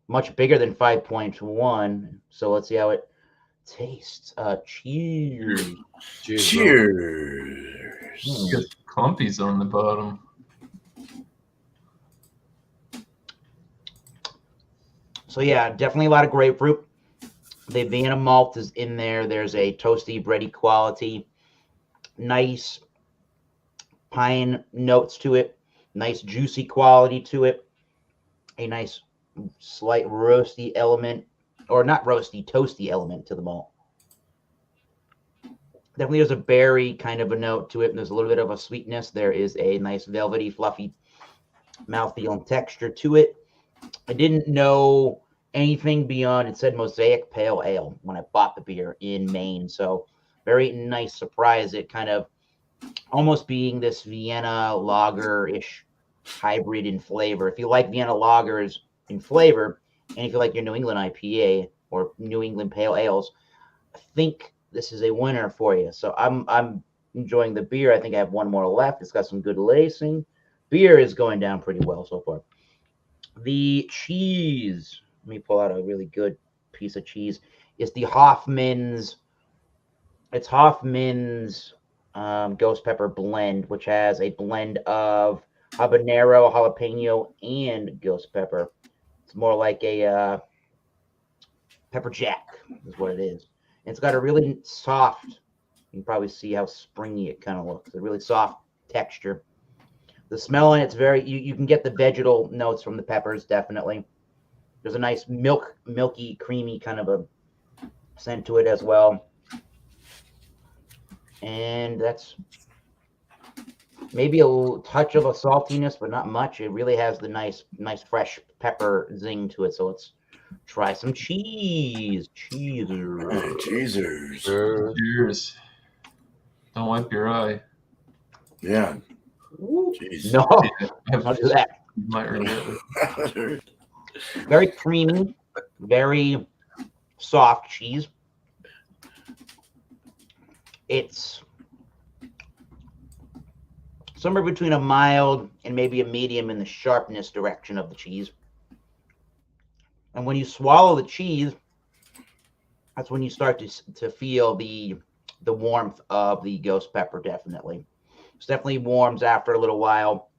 much bigger than 5.1. So let's see how it tastes. Cheers. Cheers. Got clumpies on the bottom. So yeah, definitely a lot of grapefruit. The Vienna malt is in there. There's a toasty, bready quality. Nice pine notes to it. Nice juicy quality to it. A nice slight roasty element, or not roasty, toasty element to the malt. Definitely there's a berry kind of a note to it, and there's a little bit of a sweetness. There is a nice velvety, fluffy mouthfeel and texture to it. I didn't know anything beyond, it said Mosaic Pale Ale when I bought the beer in Maine. So very nice surprise. It kind of almost being this Vienna lager-ish hybrid in flavor. If you like Vienna lagers in flavor, and if you like your New England IPA or New England Pale Ales, I think this is a winner for you. So I'm enjoying the beer. I think I have one more left. It's got some good lacing. Beer is going down pretty well so far. The cheese, let me pull out a really good piece of cheese, is the Hoffman's. It's Hoffman's ghost pepper blend, which has a blend of habanero, jalapeno, and ghost pepper. It's more like a pepper jack is what it is. And it's got a really soft, you can probably see how springy it kind of looks, a really soft texture. The smell in it's very, you can get the vegetal notes from the peppers, definitely. There's a nice milky, creamy kind of a scent to it as well. And that's maybe a touch of a saltiness, but not much. It really has the nice fresh pepper zing to it. So let's try some cheese. Cheesers. Cheers. Don't wipe your eye. Yeah. Jeez. No, don't do that. You might regret it. Very creamy, very soft cheese. It's somewhere between a mild and maybe a medium in the sharpness direction of the cheese. And when you swallow the cheese, that's when you start to feel the warmth of the ghost pepper. Definitely, it definitely warms after a little while.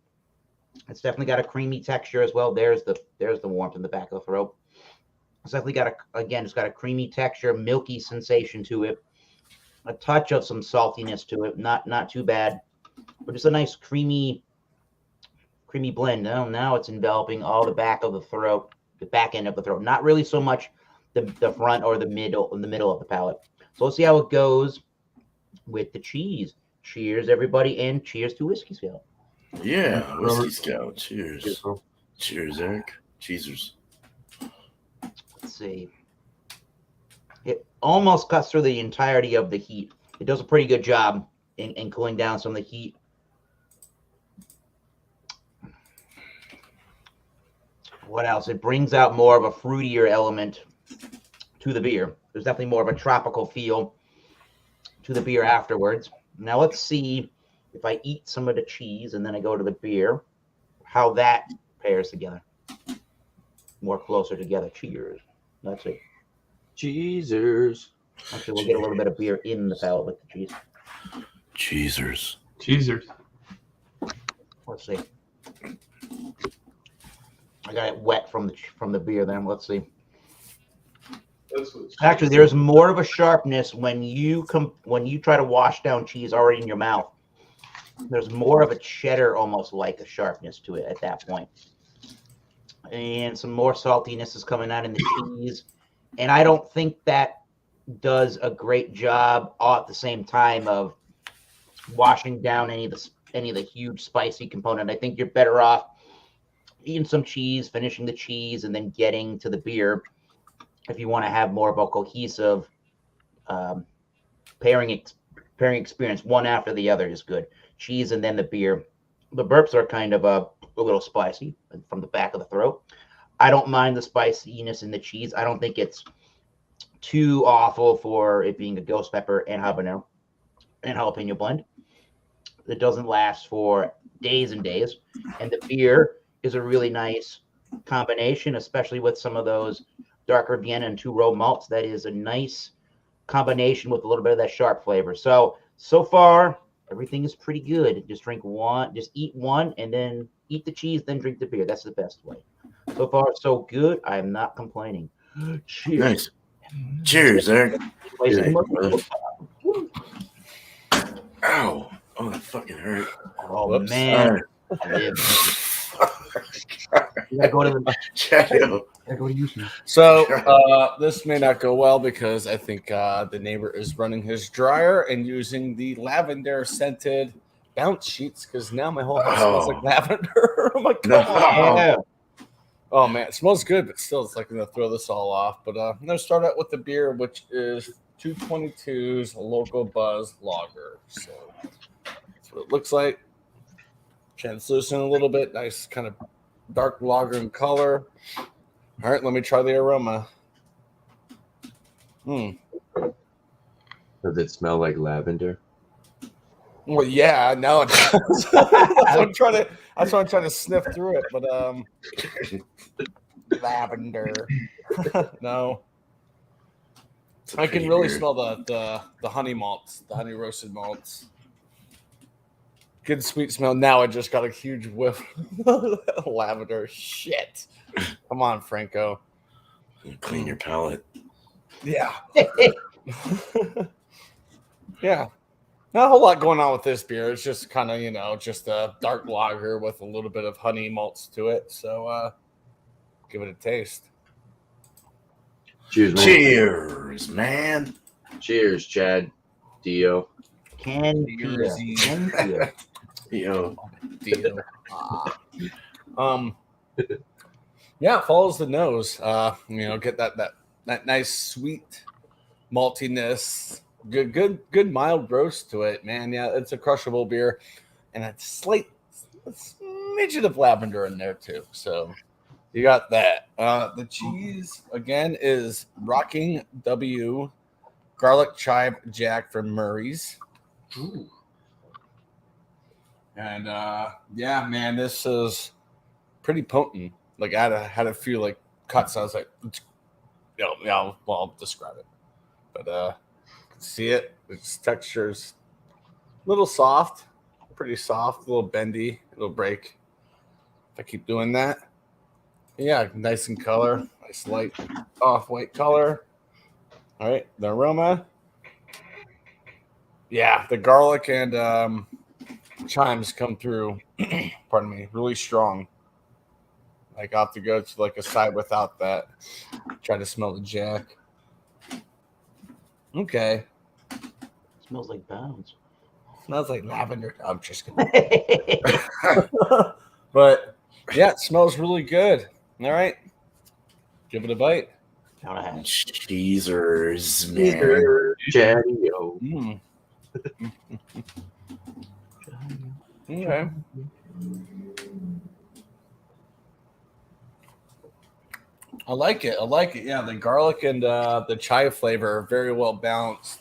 It's definitely got a creamy texture as well. There's the warmth in the back of the throat. It's definitely got it's got a creamy texture, milky sensation to it, a touch of some saltiness to it. Not too bad, but just a nice creamy blend. Now it's enveloping all the back of the throat, the back end of the throat. Not really so much the front or the middle of the palate. So let's see how it goes with the cheese. Cheers, everybody, and cheers to Whisky Scout. Yeah, Whisky Scout. Cheers. Cheers, Eric. Cheesers. Let's see. It almost cuts through the entirety of the heat. It does a pretty good job in cooling down some of the heat. What else? It brings out more of a fruitier element to the beer. There's definitely more of a tropical feel to the beer afterwards. Now let's see if I eat some of the cheese and then I go to the beer, how that pairs together. More closer together. Cheers. That's it. Cheesers. Actually, we'll get a little bit of beer in the palate with the cheese. Cheesers. Cheesers. Let's see. I got it wet from the beer there. Let's see. Actually, there's more of a sharpness when you try to wash down cheese already in your mouth. There's more of a cheddar, almost like a sharpness to it at that point. And some more saltiness is coming out in the cheese. And I don't think that does a great job all at the same time of washing down any of the huge spicy component. I think you're better off eating some cheese, finishing the cheese, and then getting to the beer if you want to have more of a cohesive pairing experience. One after the other is good. Cheese and then the beer. The burps are kind of a little spicy from the back of the throat. I don't mind the spiciness in the cheese. I don't think it's too awful for it being a ghost pepper and habanero and jalapeno blend. It doesn't last for days and days. And the beer is a really nice combination, especially with some of those darker Vienna and two-row malts. That is a nice combination with a little bit of that sharp flavor. So far, everything is pretty good. Just eat one, and then eat the cheese, then drink the beer. That's the best way. So far, so good. I am not complaining. Cheers. Nice. Cheers, Eric. Ow. Oh, that fucking hurt. Oh, Whoops. man. You gotta go to the Shadow. So this may not go well because I think the neighbor is running his dryer and using the lavender scented bounce sheets because now my whole house smells like lavender. I'm like, come on. Yeah. Oh man, it smells good, but still, it's like I'm gonna throw this all off. But I'm gonna start out with the beer, which is 222's Local Buzz Lager. So that's what it looks like. Translucent a little bit, nice kind of dark lager in color. All right, let me try the aroma. Does it smell like lavender? Well, yeah, now it does. That's why I'm trying to sniff through it, but lavender. No. I can really smell the honey malts, the honey roasted malts. Good sweet smell. Now I just got a huge whiff of lavender. Shit. Come on, Franco. Clean your palate. Yeah. Yeah. Not a whole lot going on with this beer. It's just kind of, just a dark lager with a little bit of honey malts to it. So give it a taste. Cheers, man. Cheers, man. Cheers, Chad. Dio. Can Yo. Yeah, it follows the nose. Get that nice sweet maltiness. Good mild roast to it, man. Yeah, it's a crushable beer, and a smidgen of lavender in there too. So you got that. The cheese again is Rocking W garlic chive jack from Murray's. Ooh. And yeah, man, this is pretty potent. Like I had a few like cuts. I was like, well, I'll describe it. But see it. Its texture's a little soft, pretty soft, a little bendy, it'll break. If I keep doing that. Yeah, nice in color, nice light off-white color. All right, the aroma. Yeah, the garlic and chimes come through. Pardon me, really strong. Like I'll have to go to like a side without that. Try to smell the jack. Okay. Smells like bounds. Smells like lavender. I'm just kidding. But yeah, it smells really good. All right. Give it a bite. Cheezers, man. Chatty-o. Mm. Okay. I like it. Yeah, the garlic and the chive flavor are very well balanced.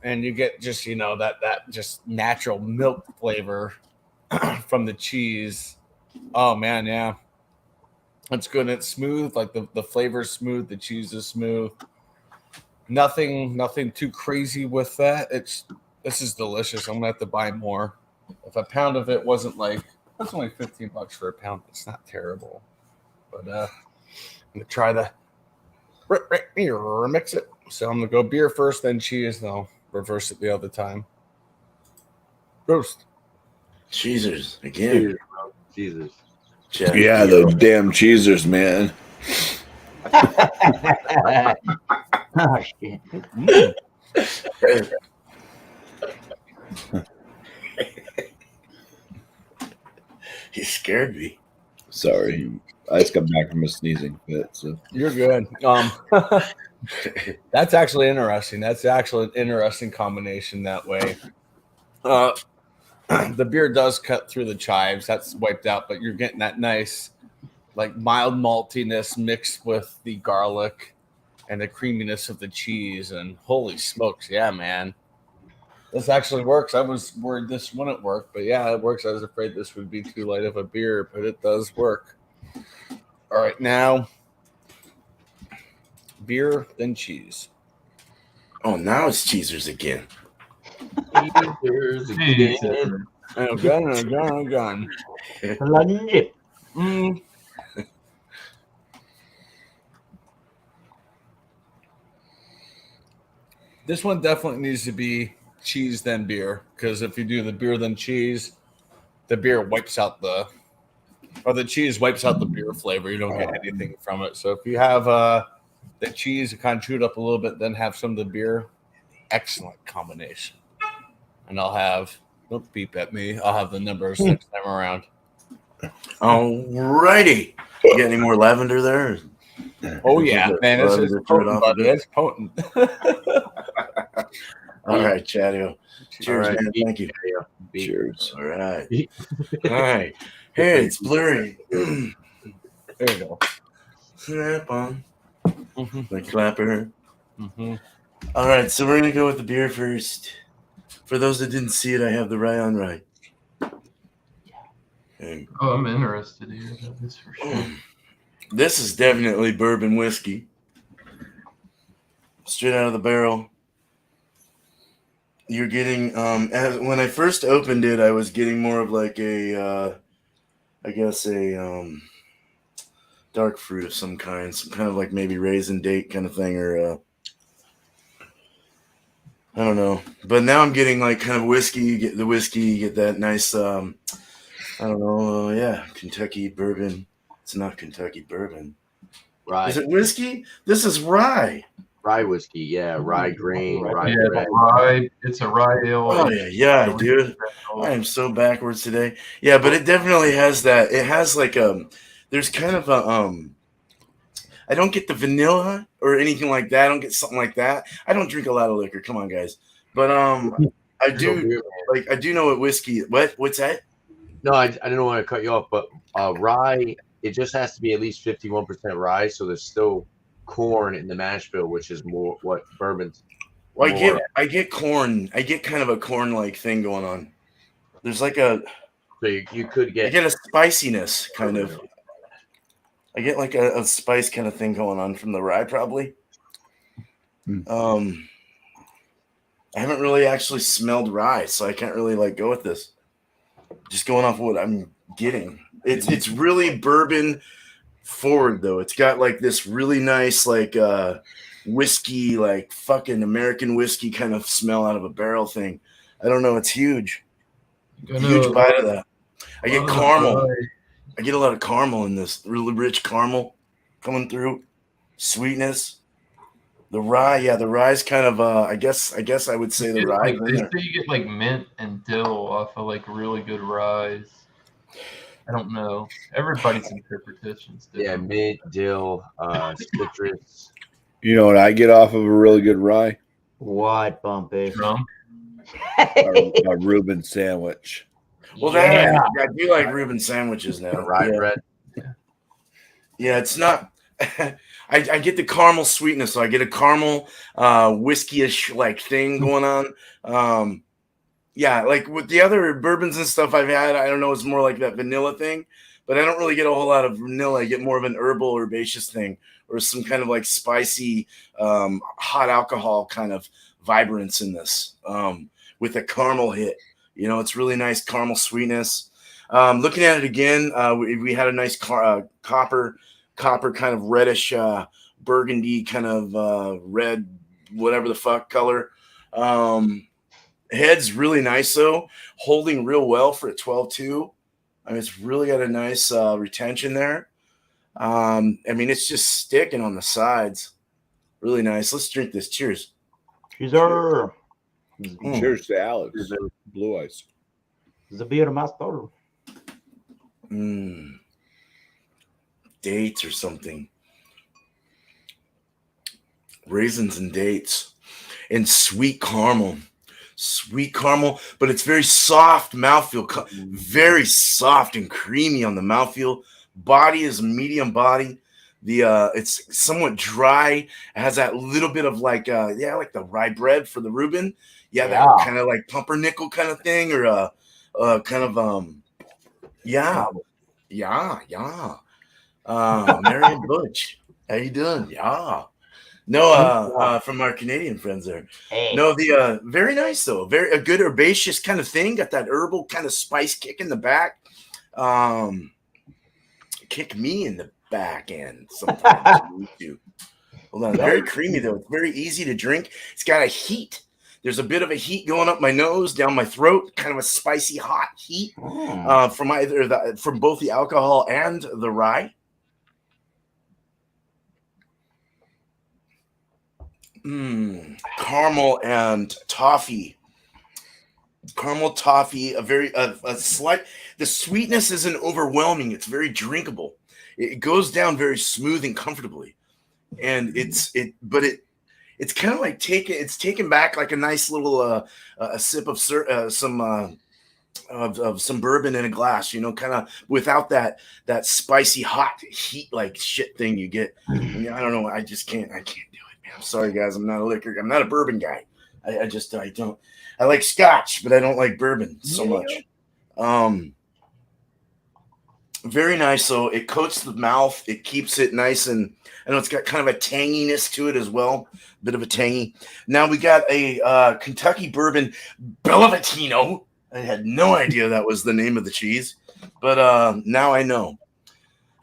And you get just, that just natural milk flavor from the cheese. Oh man, yeah. It's good. It's smooth. Like the flavor's smooth. The cheese is smooth. Nothing too crazy with that. This is delicious. I'm gonna have to buy more. If a pound of it wasn't like, that's only $15 for a pound. It's not terrible. But I'm gonna try the mix it. So I'm gonna go beer first, then cheese, then I'll reverse it the other time. Roast. Cheezers again. Jesus. Yeah, those damn cheesers, man. Oh, shit. He scared me. Sorry, I just got back from a sneezing fit. So you're good. That's actually interesting. That's actually an interesting combination that way. The beer does cut through the chives. That's wiped out, but you're getting that nice, like mild maltiness mixed with the garlic and the creaminess of the cheese. And holy smokes, yeah, man. This actually works. I was worried this wouldn't work, but yeah, it works. I was afraid this would be too light of a beer, but it does work. All right, now beer, then cheese. Oh, now it's cheezers again. Cheezers again. Cheezer. And again. Plunge it. This one definitely needs to be cheese then beer, because if you do the beer then cheese, the beer wipes out the cheese wipes out the beer flavor. You don't get anything from it. So if you have the cheese kind of chewed up a little bit, then have some of the beer, excellent combination. And I'll have, don't beep at me, I'll have the numbers next time around. Alrighty. You got any more lavender there? Oh yeah, man, it's potent, buddy. It's potent. All right, Chatio. Cheers, All right. man. Thank you. Cheers. All right. All right. Hey, it's blurry. There you go. Snap on. Mm-hmm. The clapper. Mm-hmm. All right, so we're going to go with the beer first. For those that didn't see it, I have the rye on rye. And Oh, I'm interested here. That's for sure. this is definitely bourbon whiskey. Straight out of the barrel. You're getting, when I first opened it, I was getting more of like a dark fruit of some kind of like maybe raisin date kind of thing, or I don't know. But now I'm getting like kind of whiskey. You get the whiskey, you get that nice, I don't know, Kentucky bourbon. It's not Kentucky bourbon. Rye. Is it whiskey? This is rye. Rye whiskey, yeah. Rye grain, rye Yeah, bread. it's a rye ale. Oh yeah, dude. I am so backwards today. Yeah, but it definitely has that. It has like there's kind of a I don't get the vanilla or anything like that. I don't get something like that. I don't drink a lot of liquor. Come on, guys. But I do I do know what whiskey. What's that? No, I didn't want to cut you off, but rye, it just has to be at least 51% rye, so there's still corn in the mash bill, which is more what bourbon Well, more. I get corn. I get kind of a corn like thing going on. There's like a So you could I get get a spiciness kind of. I get like a spice kind of thing going on from the rye, probably. Hmm. I haven't really actually smelled rye, so I can't really like go with this. Just going off what I'm getting. It's really bourbon forward though. It's got like this really nice like whiskey, like fucking American whiskey kind of smell out of a barrel thing. I don't know. It's huge. Huge bite of that. I get caramel. I get a lot of caramel in this. Really rich caramel coming through. Sweetness. The rye, yeah, the rye's kind of I guess I would say the rye. They say you get like mint and dill off of like really good rye. I don't know. Everybody's interpretations. yeah, mint, dill, citrus. You know what I get off of a really good rye? What, Bumpy? Drunk. A Reuben sandwich. Well, Yeah. I do like Reuben sandwiches now. Rye yeah. bread. Yeah, it's not. I get the caramel sweetness, so I get a caramel whiskey-ish like thing going on. Yeah, like with the other bourbons and stuff I've had, I don't know, it's more like that vanilla thing, but I don't really get a whole lot of vanilla. I get more of an herbal herbaceous thing or some kind of like spicy hot alcohol kind of vibrance in this with a caramel hit. You know, it's really nice caramel sweetness. Looking at it again, we had a nice copper kind of reddish burgundy kind of red whatever the fuck color. Head's really nice though, holding real well for a 12.2. I mean, it's really got a nice retention there. I mean, it's just sticking on the sides. Really nice. Let's drink this. Cheers. Cheers. Cheers. Cheers to Alex. Blue ice. The beer master. Dates or something. Raisins and dates. And sweet caramel. Sweet caramel, but it's very soft mouthfeel. Very soft and creamy on the mouthfeel. Body is medium body. It's somewhat dry. It has that little bit of like like the rye bread for the Reuben. Yeah, that kind of like pumpernickel kind of thing, or kind of Marion Butch, how you doing? Yeah. No, from our Canadian friends there. Hey. No, the very nice though. Very a good herbaceous kind of thing. Got that herbal kind of spice kick in the back. Kick me in the back end sometimes. Hold on. Very creamy though. It's very easy to drink. It's got a heat. There's a bit of a heat going up my nose, down my throat, kind of a spicy hot heat from both the alcohol and the rye. Caramel and toffee. Caramel toffee, a slight. The sweetness isn't overwhelming. It's very drinkable. It goes down very smooth and comfortably, and it's kind of like taking back like a nice little a sip of some bourbon in a glass, you know, kind of without that spicy hot heat like shit thing you get. I mean, I don't know. I can't do it, man. I'm sorry, guys. I'm not a bourbon guy. I don't. I like scotch, but I don't like bourbon so much. Very nice. So it coats the mouth. It keeps it nice, and I know it's got kind of a tanginess to it as well. A bit of a tangy. Now we got a Kentucky bourbon Bellavitino. I had no idea that was the name of the cheese, but now I know.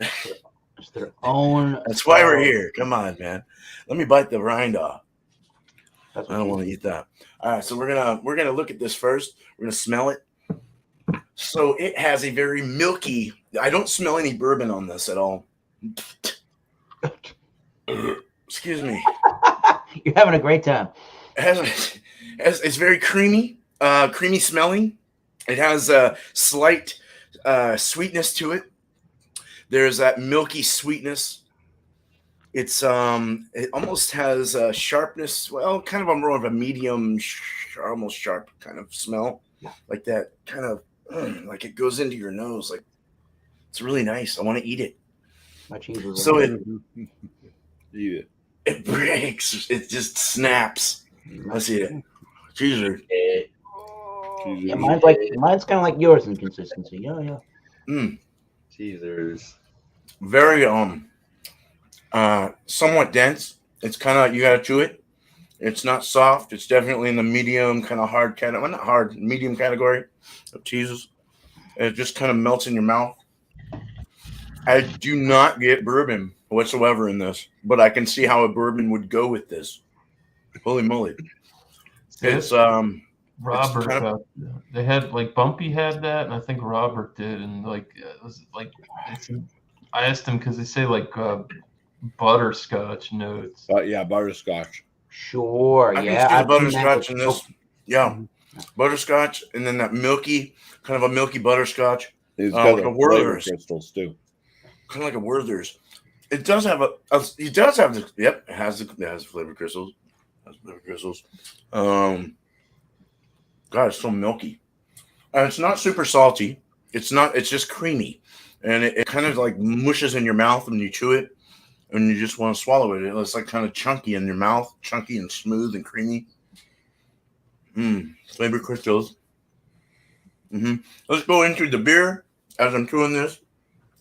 It's their own. That's why we're here. Come on, man. Let me bite the rind off. I don't want to eat that. All right, so we're gonna look at this first. We're gonna smell it. So it has a very milky. I don't smell any bourbon on this at all. Excuse me. You're having a great time. It's very creamy, creamy smelling. It has a slight sweetness to it. There's that milky sweetness. It's it almost has a sharpness. Well, kind of more of a medium, almost sharp kind of smell, like that kind of like it goes into your nose. Like it's really nice. I want to eat it. My cheese was So Eat it. it breaks. It just snaps. Let's eat it. Cheeser. Yeah, mine's kind of like yours in consistency. Yeah. Cheesers. Very somewhat dense. It's kind of, you gotta chew it. It's not soft. It's definitely in the medium, kind of hard category. Well, not hard, medium category of cheeses. And it just kind of melts in your mouth. I do not get bourbon whatsoever in this, but I can see how a bourbon would go with this. Holy moly! It's Robert kind of- they had like Bumpy had that, and I think Robert did, and like it was like I asked him because they say like butterscotch notes. Yeah, butterscotch. Sure. I Yeah. can see the I've seen that butterscotch in with- this. Yeah, butterscotch, and then that milky, kind of a milky butterscotch. It's got like the a flavor Werther's. crystals too. Kind of like a Werther's. It does have it does have the, yep, it has flavor crystals. It has flavor crystals. God, it's so milky. And it's not super salty. It's just creamy. And it kind of like mushes in your mouth when you chew it and you just want to swallow it. It's like kind of chunky in your mouth, chunky and smooth and creamy. Flavor crystals. Let's go into the beer as I'm chewing this.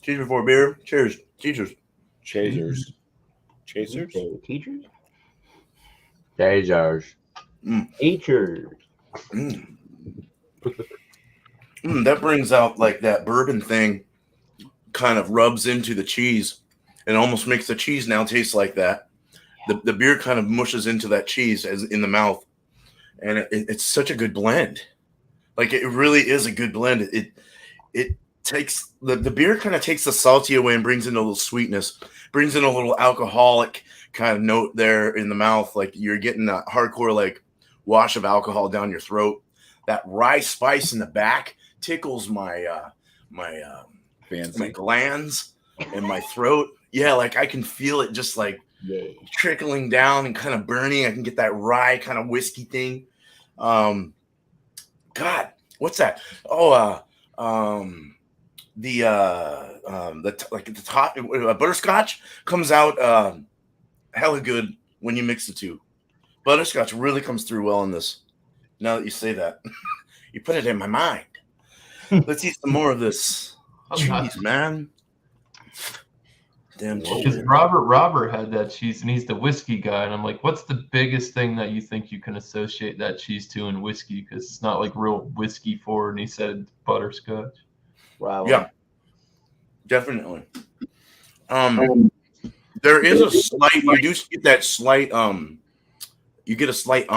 Cheers before beer. Cheers. Cheers. Chasers. Chasers? Teachers? Cheesers. Teachers. That brings out like that bourbon thing kind of rubs into the cheese and almost makes the cheese now taste like that. The beer kind of mushes into that cheese as in the mouth. And it's such a good blend. Like it really is a good blend. It takes the beer kind of takes the salty away and brings in a little sweetness, brings in a little alcoholic kind of note there in the mouth. Like you're getting that hardcore like wash of alcohol down your throat. That rye spice in the back tickles my glands and my throat. Yeah, like I can feel it just like trickling down and kind of burning. I can get that rye kind of whiskey thing. God, what's that? Oh, the top butterscotch comes out hella good when you mix the two. Butterscotch really comes through well in this. Now that you say that, you put it in my mind. Let's eat some more of this cheese, man. Damn cheese. Because Robert had that cheese, and he's the whiskey guy, and I'm like, what's the biggest thing that you think you can associate that cheese to in whiskey? Because it's not like real whiskey forward, and he said butterscotch. Wow. Yeah, definitely. There is a slight. You do get that slight. You get a slight.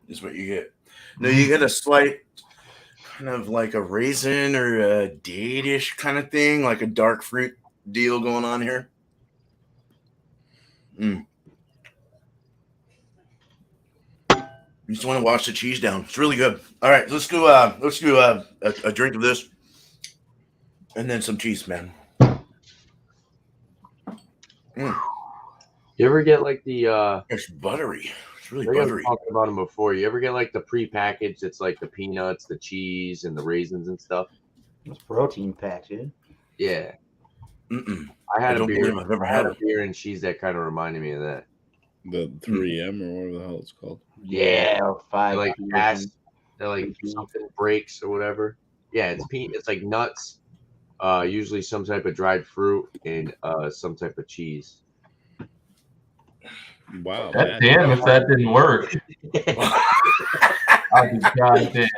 Is what you get. No, you get a slight kind of like a raisin or a date-ish kind of thing, like a dark fruit deal going on here. You just want to wash the cheese down. It's really good. All right, let's do a drink of this, and then some cheese, man. You ever get like the It's buttery. It's really I think I've buttery. talked about them before. You ever get like the pre-packaged? It's like the peanuts, the cheese, and the raisins and stuff. It's protein packed, dude. Yeah, Mm-mm. I had I a don't beer. believe I've ever I had had a it. beer and cheese that kind of reminded me of that. The 3M or whatever the hell it's called. Yeah, or They're five. like they're like something breaks or whatever. Yeah, it's like nuts. Usually some type of dried fruit and some type of cheese. Wow. That damn if that didn't work. I'd be goddamn.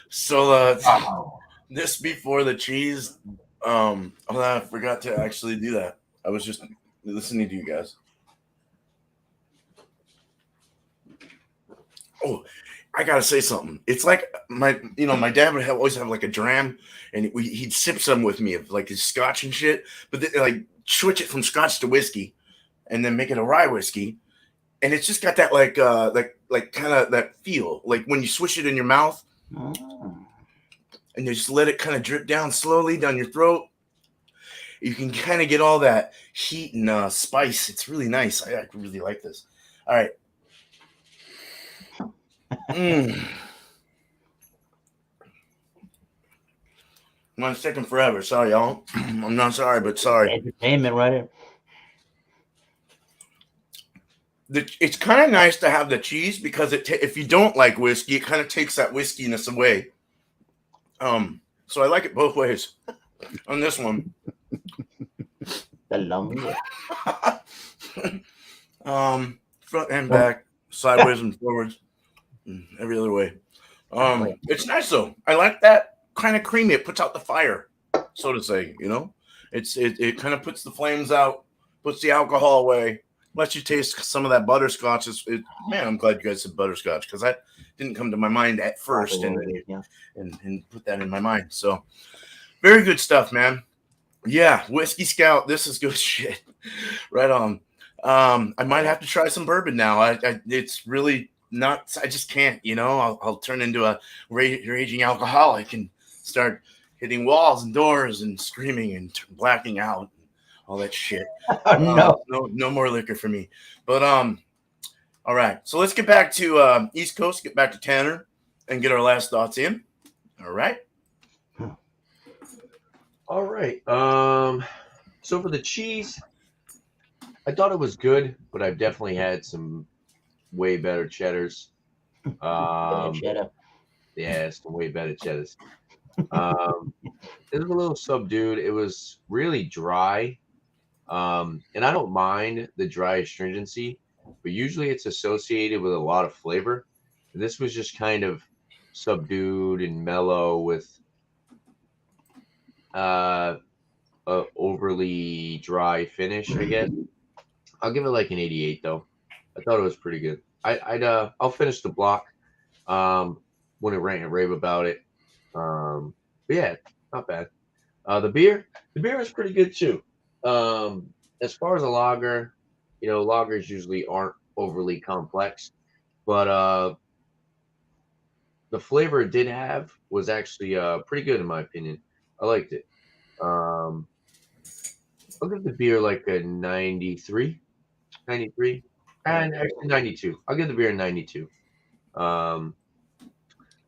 So Wow. this before the cheese. I forgot to actually do that. I was just listening to you guys. Oh, I gotta say something. It's like my dad would always have like a dram, and he'd sip some with me of like his scotch and shit. But then, like switch it from scotch to whiskey, and then make it a rye whiskey, and it's just got that like kind of that feel like when you swish it in your mouth, and you just let it kind of drip down slowly down your throat. You can kind of get all that heat and spice. It's really nice. I really like this. All right. Mine's taking forever. Sorry, y'all. I'm not sorry, but sorry. Entertainment, right? it's kind of nice to have the cheese because if you don't like whiskey, it kind of takes that whiskiness away. So I like it both ways on this one. The long Front and back, sideways and forwards, and every other way. It's nice though. I like that kind of creamy. It puts out the fire, so to say. You know, it kind of puts the flames out, puts the alcohol away, lets you taste some of that butterscotch. Man, I'm glad you guys said butterscotch because that didn't come to my mind at first, and put that in my mind. So very good stuff, man. Yeah, Whisky Scout. This is good shit. Right on. I might have to try some bourbon now. It's really not. I just can't. You know, I'll turn into a raging alcoholic and start hitting walls and doors and screaming and blacking out, and all that shit. No more liquor for me. But all right. So let's get back to East Coast. Get back to Tanner and get our last thoughts in. All right. All right. So for the cheese, I thought it was good, but I've definitely had some way better cheddars. cheddar. Yeah, some way better cheddars. It was a little subdued. It was really dry. And I don't mind the dry astringency, but usually it's associated with a lot of flavor. And this was just kind of subdued and mellow with a overly dry finish, I guess. I'll give it like an 88 though. I thought it was pretty good. I'll finish the block when it rant and rave about it. But yeah, not bad. The beer is pretty good too. As far as a lager, lagers usually aren't overly complex, but the flavor it did have was actually pretty good in my opinion. I liked it. I'll give the beer like a 93, and actually 92. I'll give the beer a 92.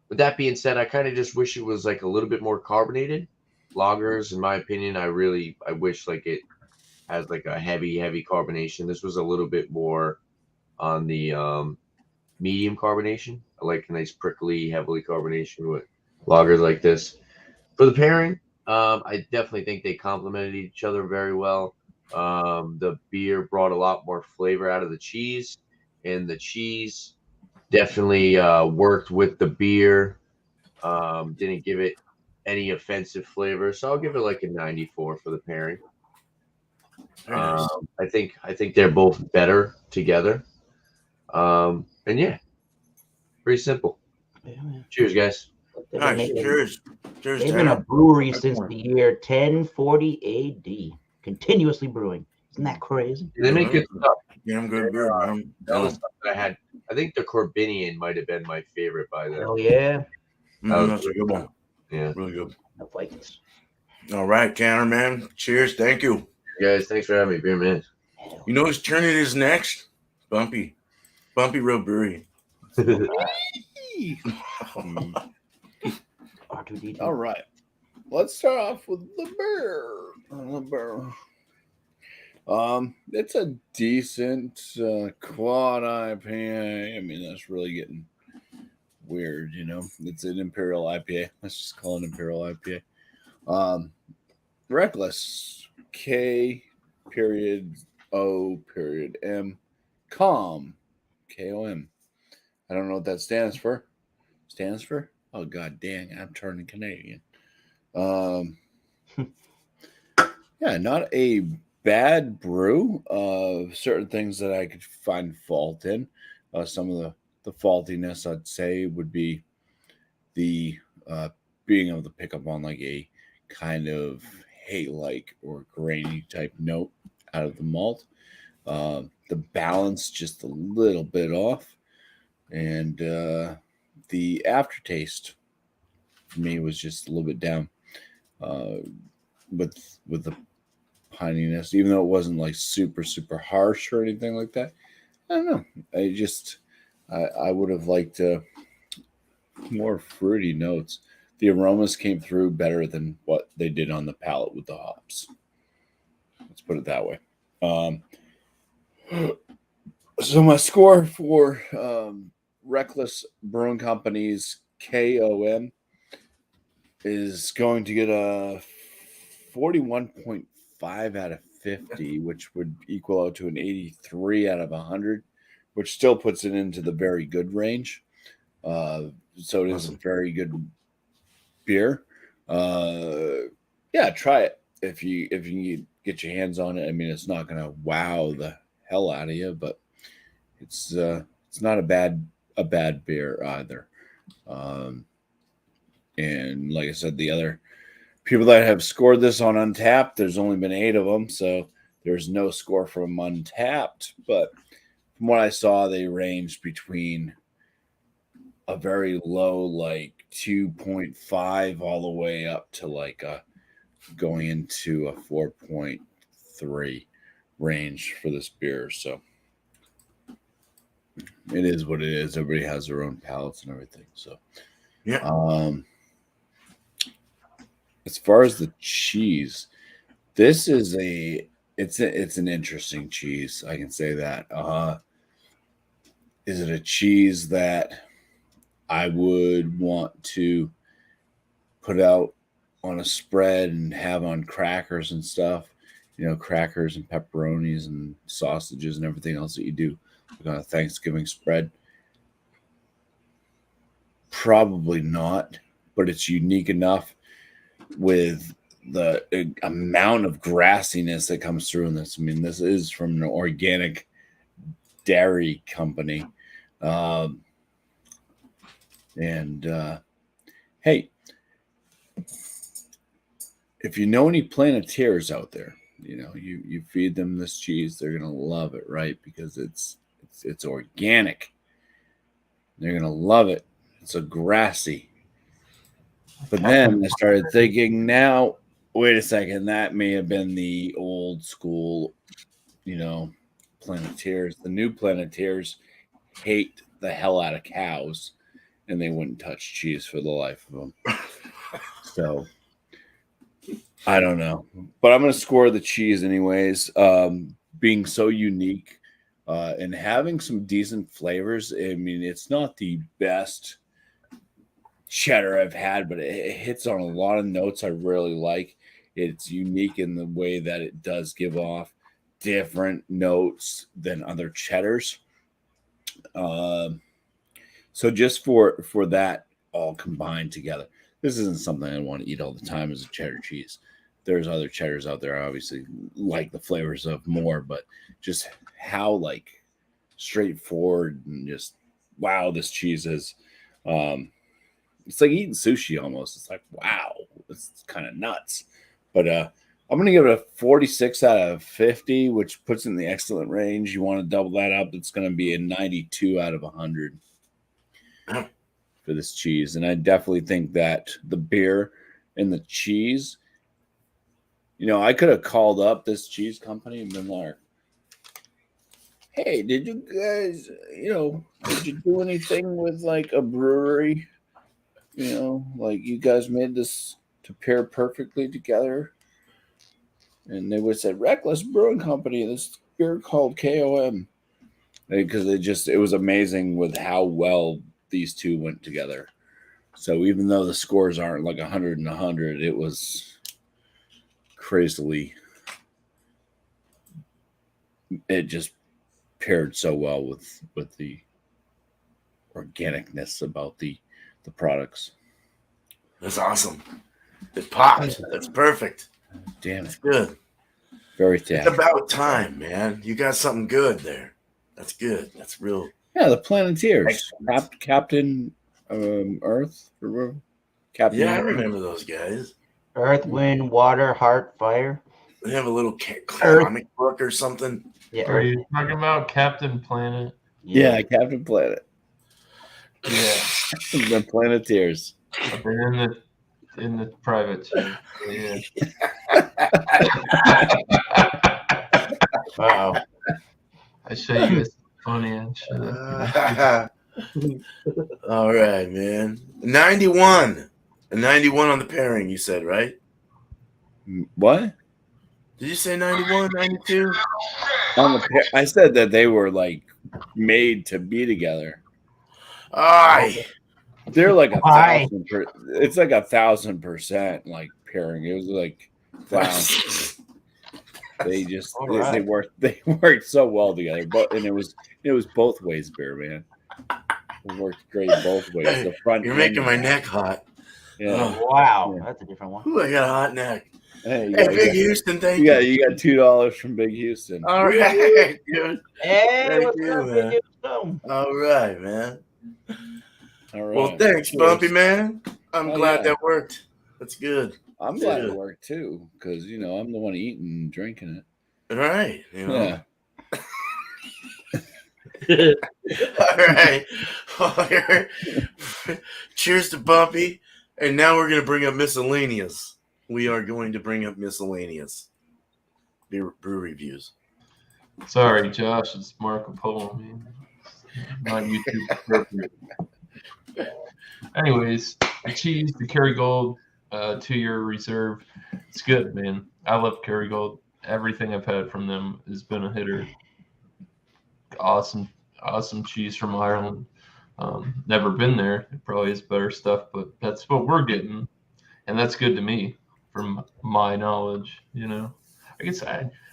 With that being said, I kind of just wish it was like a little bit more carbonated. Lagers, in my opinion, I wish like it has like a heavy carbonation. This was a little bit more on the medium carbonation. I like a nice prickly, heavily carbonation with lagers like this. For the pairing, I definitely think they complemented each other very well. The beer brought a lot more flavor out of the cheese, and the cheese definitely worked with the beer. Didn't give it any offensive flavor, so I'll give it like a 94 for the pairing. Nice. I think they're both better together. And yeah, pretty simple. Cheers, guys. Nice. Cheers. Cheers, They've been a Tanner. brewery since the year 1040 AD, continuously brewing. Isn't that crazy? They make good stuff. Yeah, I'm good beer. That was stuff that I had. I think the Corbinian might have been my favorite by then. Oh yeah. That's a good one. Yeah. Really good. The Vikings. All right, Tanner, man. Cheers. Thank you. Guys, thanks for having me, beer man. You know whose turn it is next? Bumpy Road Brewery. R2D2. All right. Let's start off with the beer. It's a decent quad IPA. I mean, that's really getting weird, you know. It's an Imperial IPA. Let's just call it Imperial IPA. Reckless. K.O.M. Calm. K-O-M. I don't know what that stands for. Oh, god dang, I'm turning Canadian. Yeah, not a bad brew. Certain things that I could find fault in. Some of the faultiness, I'd say, would be the being able to pick up on like a kind of hay-like or grainy type note out of the malt. The balance just a little bit off. And the aftertaste for me was just a little bit down with the pininess, even though it wasn't like super harsh or anything like that. I don't know. I would have liked more fruity notes. The aromas came through better than what they did on the palate with the hops. Let's put it that way. So my score for Reckless Brewing Company's KOM is going to get a 41.5 out of 50, which would equal out to an 83 out of 100, which still puts it into the very good range. So it is a very good beer. Yeah, try it if you get your hands on it. I mean, it's not going to wow the hell out of you, but it's not a bad beer either. And like I said, the other people that have scored this on Untapped, there's only been 8 of them, so there's no score from Untapped. But from what I saw, they ranged between a very low, like 2.5, all the way up to like going into a 4.3 range for this beer. So it is what it is. Everybody has their own palates and everything. So Yeah. As far as the cheese, this is it's an interesting cheese. I can say that. Is it a cheese that I would want to put out on a spread and have on crackers and stuff? You know, crackers and pepperonis and sausages and everything else that you do on a Thanksgiving spread. Probably not, but it's unique enough with the amount of grassiness that comes through in this. I mean, this is from an organic dairy company. Hey, if you know any Planeteers out there, you know, you feed them this cheese, they're gonna love it, right? Because it's organic. They're gonna love it. It's a grassy. But then I started thinking, now, wait a second, that may have been the old school, you know, Planeteers. The new Planeteers hate the hell out of cows, and they wouldn't touch cheese for the life of them. So I don't know, but I'm going to score the cheese anyways. Being so unique and having some decent flavors. I mean, it's not the best cheddar I've had, but it hits on a lot of notes I really like. It's unique in the way that it does give off different notes than other cheddars. So just for that all combined together, this isn't something I want to eat all the time as a cheddar cheese. There's other cheddars out there I obviously like the flavors of more, but just how like straightforward and just wow this cheese is. It's like eating sushi almost. It's like, wow, it's kind of nuts. But I'm going to give it a 46 out of 50, which puts it in the excellent range. You want to double that up, it's going to be a 92 out of 100 for this cheese. And I definitely think that the beer and the cheese, you know, I could have called up this cheese company and been like, hey, did you guys, you know, did you do anything with like a brewery? You know, like you guys made this to pair perfectly together. And they would have said, Reckless Brewing Company, this beer called KOM. Because it was amazing with how well these two went together. So even though the scores aren't like 100 and 100, it was crazily, it just paired so well with the organicness about the products. That's awesome. It popped. That's perfect. Damn It's it. good. Very It's tacky. about time, man. You got something good there. That's good. That's real. Yeah, the Planeteers. Excellent. Captain Earth. Captain Yeah, I Earth. remember those guys. Earth, wind, water, heart, fire. They have a little comic book or something. Yeah, Are Earth. you talking about Captain Planet? Yeah, Captain Planet. Yeah, The Planeteers. they're in the private chat. Yeah. Wow. I show you guys funny and shit. All right, man. 91. A 91 on the pairing, you said, right? What? Did you say 91, 92? I said that they were like made to be together. Aye. They're like Aye. 1,000%. It's like 1,000% like pairing. It was like they just All they right. worked so well together. But and it was both ways, Bear Man. It worked great both ways. Hey, The front. you're and making the my back. neck hot. Yeah. Wow, Yeah. that's a different one. Ooh, I got a hot neck. Hey, Hey, Big Houston, thank you. you got $2 from Big Houston. All right, dude. Hey, Thank what's you, up, man. Big Houston? All right, man. All right. Well, thanks, Cheers. Bumpy, man. I'm Oh, glad yeah. that worked. That's good. I'm glad it worked too, because I'm the one eating and drinking it. All right. Yeah. All right. Cheers to Bumpy. And now we're going to bring up Miscellaneous. We are going to bring up Miscellaneous. Brew reviews. Sorry, Josh. It's Marco Polo, man. Not YouTube appropriate. Anyways, the cheese, the Kerrygold, 2-year reserve. It's good, man. I love Kerrygold. Everything I've had from them has been a hitter. Awesome cheese from Ireland. Never been there. It probably has better stuff, but that's what we're getting, and that's good to me, from my knowledge. I guess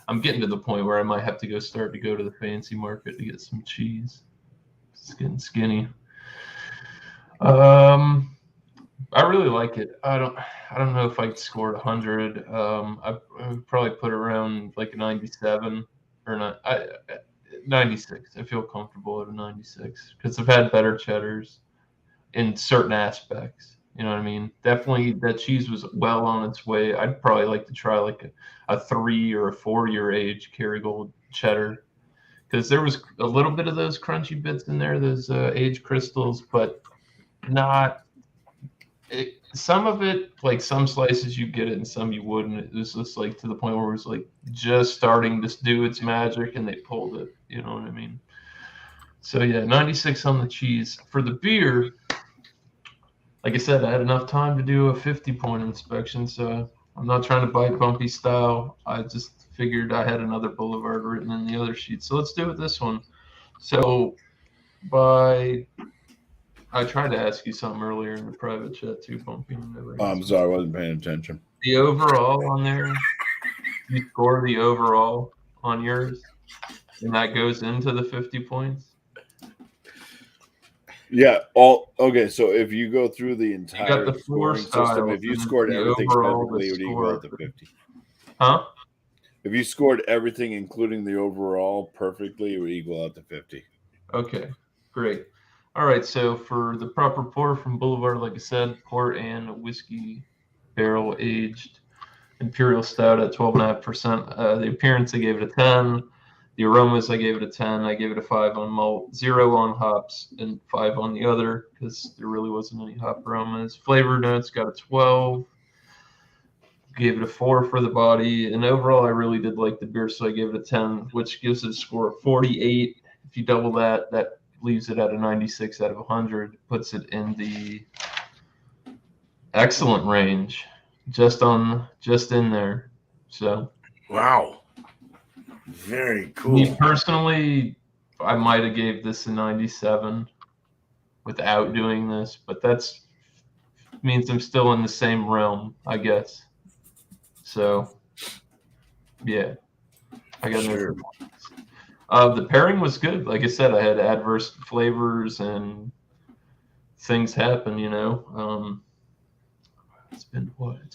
I'm getting to the point where I might have to go to the fancy market to get some cheese. It's getting skinny. I really like it. I don't know if I'd score 100. I would probably put it around like a 97 or not. 96. I feel comfortable at a 96 because I've had better cheddars in certain aspects. You know what I mean? Definitely that cheese was well on its way. I'd probably like to try like a 3 or a 4-year age Kerrygold cheddar, because there was a little bit of those crunchy bits in there, those aged crystals, but not some of it, like some slices you get it and some you wouldn't. It was just like to the point where it was like just starting to do its magic and they pulled it. You know what I mean? So yeah, 96 on the cheese. For the beer, like I said, I had enough time to do a 50-point inspection, so I'm not trying to bite Bumpy style. I just figured I had another Boulevard written in the other sheet. So let's do it this one. So I tried to ask you something earlier in the private chat too, Bumpy. I'm sorry, I wasn't paying attention. The overall on there, you score the overall on yours, and that goes into the 50 points? Yeah. Okay. So if you go through the entire the four scoring system, if you scored everything perfectly, it would equal out to 50. Huh? If you scored everything, including the overall, perfectly, it would equal out to 50. Okay. Great. All right. So for the proper pour from Boulevard, like I said, port and a whiskey barrel aged Imperial Stout at 12.5%. The appearance, I gave it a 10. The aromas, I gave it a 10. I gave it a 5 on malt, 0 on hops, and 5 on the other because there really wasn't any hop aromas. Flavor notes got a 12. Gave it a 4 for the body. And overall, I really did like the beer, so I gave it a 10, which gives it a score of 48. If you double that, that leaves it at a 96 out of 100, puts it in the excellent range, just in there. So wow. Very cool. Me personally, I might have gave this a 97 without doing this, but that's means I'm still in the same realm, I guess. So, yeah, I got Sure. The pairing was good. Like I said, I had adverse flavors and things happen. It's been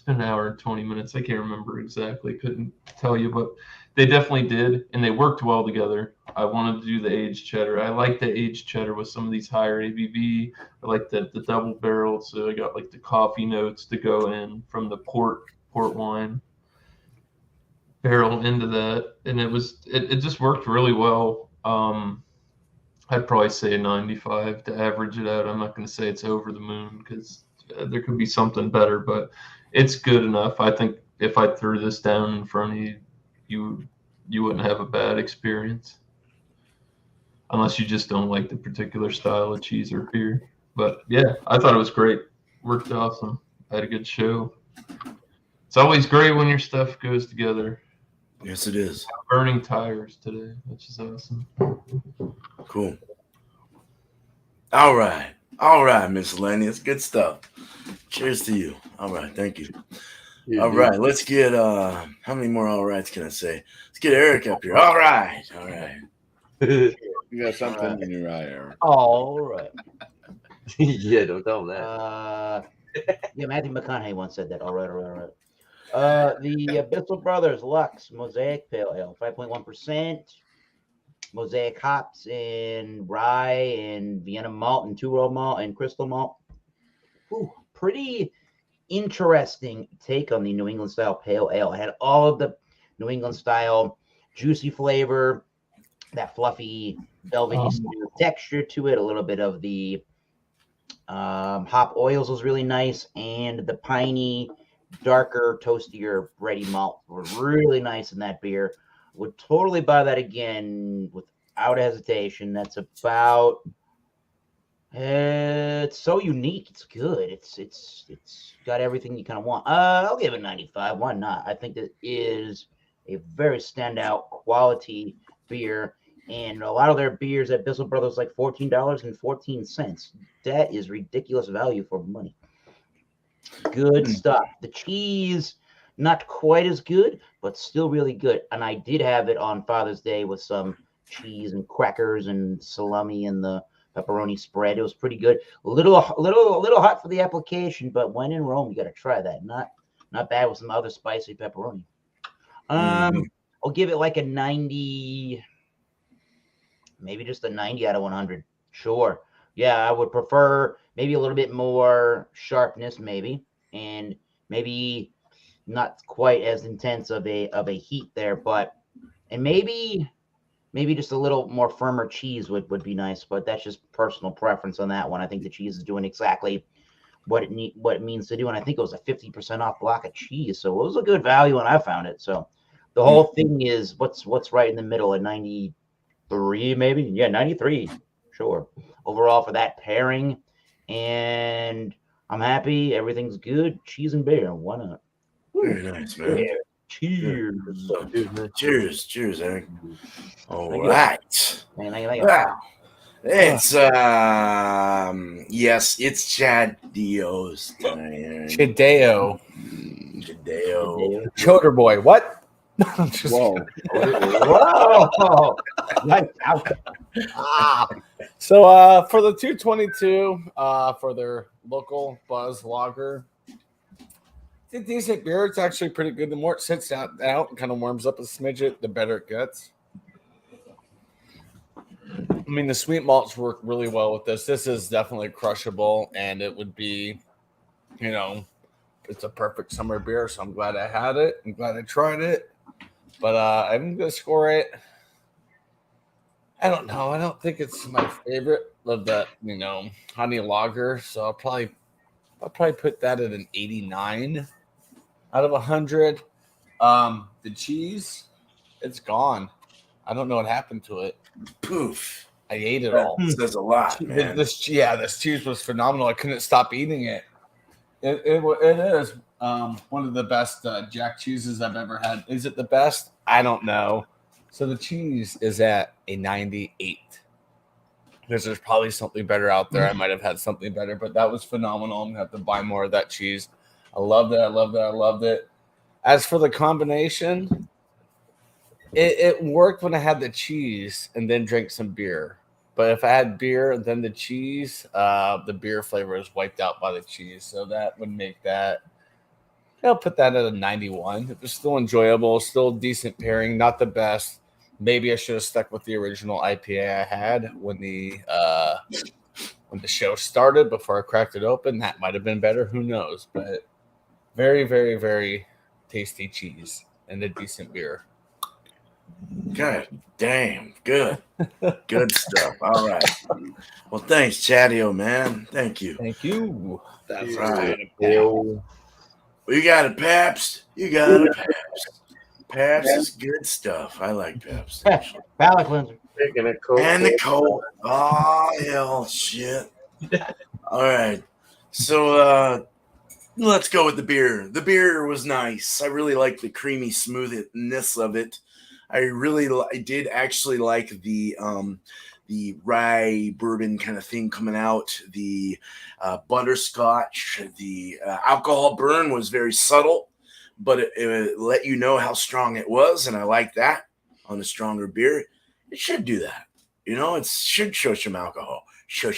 an hour and 20 minutes. I can't remember exactly. Couldn't tell you, but they definitely did, and they worked well together. I wanted to do the aged cheddar. I like the aged cheddar with some of these higher ABV. I like the double barrel, so I got like the coffee notes to go in from the port wine barrel into that, and it just worked really well. I'd probably say a 95 to average it out. I'm not going to say it's over the moon because there could be something better, but it's good enough. I think if I threw this down in front of you, you wouldn't have a bad experience, unless you just don't like the particular style of cheese or beer. But yeah, I thought it was great. Worked awesome. I had a good show. It's always great when your stuff goes together. Yes, it is. Burning tires today, which is awesome. Cool. All right, Miscellaneous. Good stuff. Cheers to you. All right, thank you. All right, let's get how many more all rights can I say? Let's get Eric up here. All right. You got something in your eye, Aaron. All right. Yeah, don't tell him that. Yeah, Matthew McConaughey once said that. All right. The Bissell Brothers Lux Mosaic Pale Ale, 5.1%. Mosaic hops and rye and Vienna malt and two-row malt and crystal malt. Ooh, pretty interesting take on the New England style pale ale. It had all of the New England style juicy flavor, that fluffy, velvety smooth texture to it. A little bit of the hop oils was really nice, and the piney, darker, toastier, bready malt were really nice in that beer. Would totally buy that again without hesitation. That's about. It's so unique. It's good. It's got everything you kind of want. I'll give it 95. Why not? I think it is a very standout quality beer, and a lot of their beers at Bissell Brothers like $14.14. That is ridiculous value for money. Good stuff. The cheese, not quite as good, but still really good. And I did have it on Father's Day with some cheese and crackers and salami and the pepperoni spread. It was pretty good. A little hot for the application, but when in Rome, you got to try that. Not bad with some other spicy pepperoni. I'll give it like a 90, maybe just a 90 out of 100. Sure. Yeah, I would prefer maybe a little bit more sharpness, maybe, and maybe not quite as intense of a heat there, but maybe just a little more firmer cheese would be nice, but that's just personal preference on that one. I think the cheese is doing exactly what it means to do, and I think it was a 50% off block of cheese, so it was a good value when I found it. So the whole thing is what's right in the middle at 93, maybe? Yeah, 93, sure. Overall for that pairing, and I'm happy. Everything's good. Cheese and beer. Why not? Very nice, man. Yeah. Cheers. Cheers, Eric. All right. Thank you. Wow. It's yes, it's Chad Dio's tonight. Chideo. Chadeo. Choder boy. What? Just Whoa. Whoa! Nice out. So for the 222, for their local Buzz Lager, it's a decent beer. It's actually pretty good. The more it sits out and kind of warms up a smidget, the better it gets. I mean, the sweet malts work really well with this. This is definitely crushable, and it would be, it's a perfect summer beer. So I'm glad I had it. I'm glad I tried it. But I'm going to score it. I don't know. I don't think it's my favorite of that, honey lager. So I'll probably put that at an 89 out of 100. The cheese, it's gone. I don't know what happened to it. Poof. I ate it all. Says a lot, man. This cheese was phenomenal. I couldn't stop eating it. It is one of the best Jack cheeses I've ever had. Is it the best? I don't know. So the cheese is at a 98. Because there's probably something better out there. I might have had something better, but that was phenomenal. I'm going to have to buy more of that cheese. I loved it. As for the combination, it worked when I had the cheese and then drank some beer. But if I had beer and then the cheese, the beer flavor is wiped out by the cheese. So that would make that, I'll put that at a 91. It was still enjoyable, still decent pairing, not the best. Maybe I should have stuck with the original IPA I had when the show started before I cracked it open. That might have been better. Who knows? But very, very, very tasty cheese and a decent beer. God damn. Good. Good stuff. All right. Well, thanks, Chadio, man. Thank you. Thank you. That's right. You got a Pabst. You got a Pabst. Pabst is good stuff. I like Pabst. Palate cleanser. And the Coke. Oh, hell, shit. All right. So let's go with the beer. The beer was nice. I really like the creamy smoothness of it. I did actually like the the rye bourbon kind of thing coming out, the butterscotch, the alcohol burn was very subtle, but it let you know how strong it was, and I like that on a stronger beer. It should do that. It should show some alcohol. Good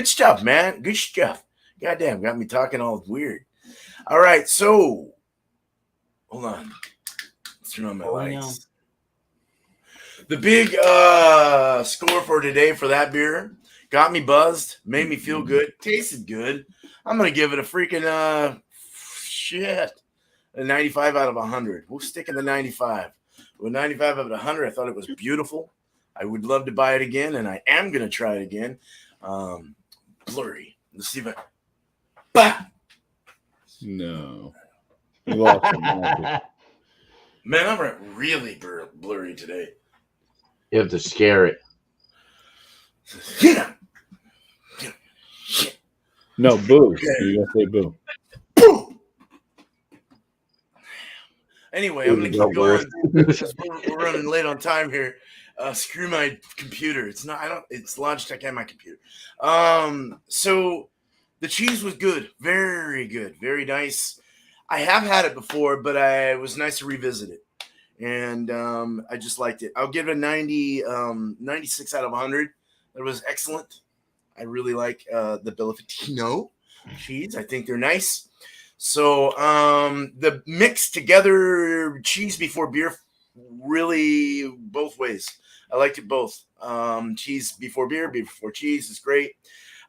stuff, man. Good stuff. Goddamn, got me talking all weird. All right, so hold on. Let's turn on my lights. The big score for today for that beer got me buzzed, made me feel good, tasted good. I'm gonna give it a freaking a 95 out of 100. We'll stick in the 95. With 95 out of 100, I thought it was beautiful. I would love to buy it again, and I am gonna try it again. Blurry. Let's see if I. Bah! No. You lost the magic. Man, I'm really blurry today. You have to scare it. No, boo. You gotta say boo. Boo! Anyway, I'm gonna keep going because we're running late on time here. Screw my computer. It's Logitech and my computer. So the cheese was good, very good, very nice. I have had it before, but it was nice to revisit it, and I just liked it. I'll give it a 96 out of 100. It was excellent. I really like the Bellatino cheese. I think they're nice. So the mixed together cheese before beer, really both ways. I liked it both. Cheese before beer before cheese is great.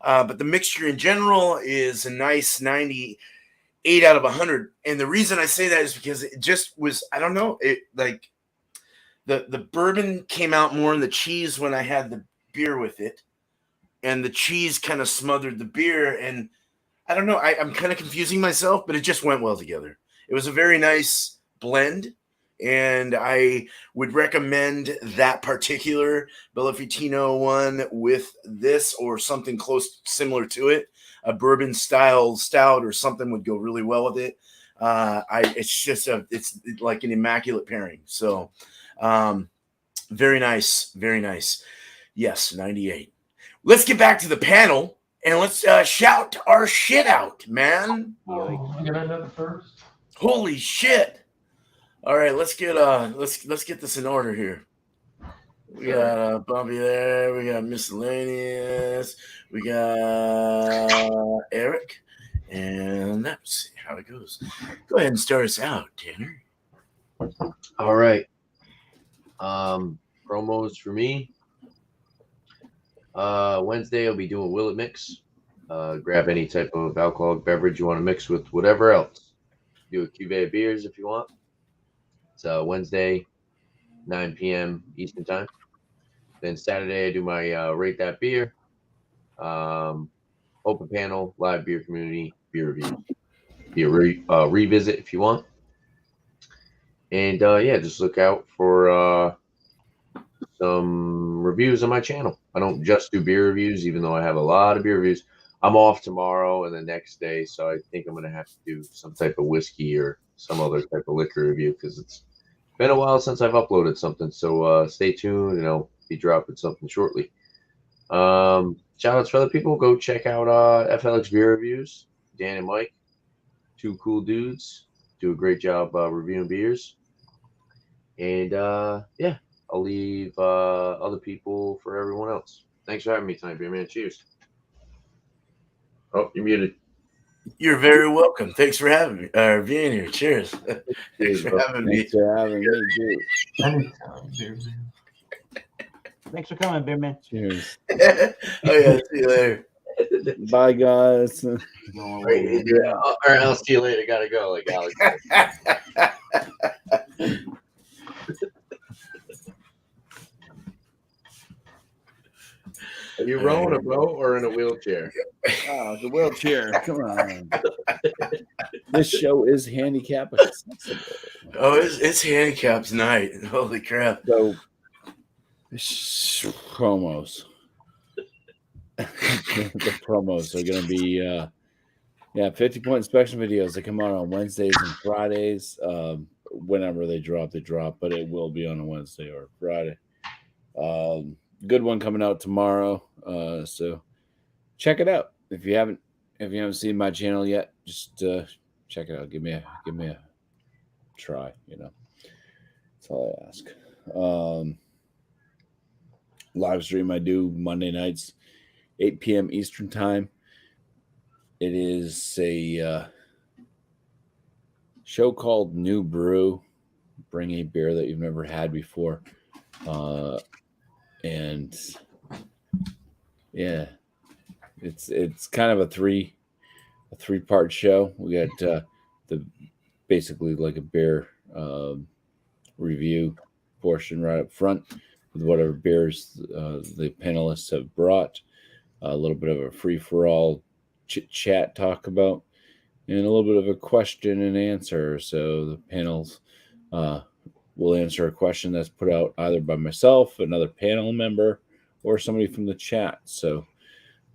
But the mixture in general is a nice 98 out of 100. And the reason I say that is because it just was, I don't know, it like the bourbon came out more in the cheese when I had the beer with it. And the cheese kind of smothered the beer. And I don't know, I'm kind of confusing myself, but it just went well together. It was a very nice blend. And I would recommend that particular Bellatino one with this or something similar to it. A bourbon style stout or something would go really well with it. It's like an immaculate pairing. So very nice, very nice. Yes, 98. Let's get back to the panel and let's shout our shit out, man. Can I know the first? Holy shit. All right, let's get this in order here. We got Bumpy there. We got Miscellaneous. We got Eric. And let's see how it goes. Go ahead and start us out, Tanner. All right. Promos for me. Wednesday, I'll be doing Willet Mix. Grab any type of alcoholic beverage you want to mix with whatever else. Do a cuvee of beers if you want. It's Wednesday, 9 p.m. Eastern time. Then Saturday, I do my Rate That Beer, open panel, live beer community, beer review, revisit if you want. And just look out for some reviews on my channel. I don't just do beer reviews, even though I have a lot of beer reviews. I'm off tomorrow and the next day, so I think I'm going to have to do some type of whiskey or some other type of liquor review because it's been a while since I've uploaded something. So stay tuned and I'll be dropping something shortly. Shout outs for other people. Go check out FLX Beer Reviews. Dan and Mike, two cool dudes, do a great job reviewing beers. And I'll leave other people for everyone else. Thanks for having me tonight, Beer Man. Cheers. Oh, you're muted. You're very welcome. Thanks for having me, being here. Cheers. Thanks for having me. Thanks for having me, dude. Anytime, beer man. Thanks for coming, Beer Man. Cheers. Oh yeah, see you later. Bye, guys. All right, I'll see you later. Gotta go, like Alex. Are you rowing a boat or in a wheelchair? Oh, the wheelchair. Come on. This show is handicap accessible. Oh, it's handicapped night. Holy crap. So, promos. The promos are going to be 50-point inspection videos that come out on Wednesdays and Fridays. Whenever they drop, but it will be on a Wednesday or a Friday. Good one coming out tomorrow. So check it out. If you haven't seen my channel yet, just check it out. Give me a try. That's all I ask. Live stream I do Monday nights, 8 p.m. Eastern time. It is a show called New Brew. Bring a beer that you've never had before. And yeah, it's kind of a three-part show. We got the basically like a beer review portion right up front with whatever beers the panelists have brought. A little bit of a free-for-all chit-chat talk about, and a little bit of a question and answer. So the panels will answer a question that's put out either by myself, another panel member, or somebody from the chat. So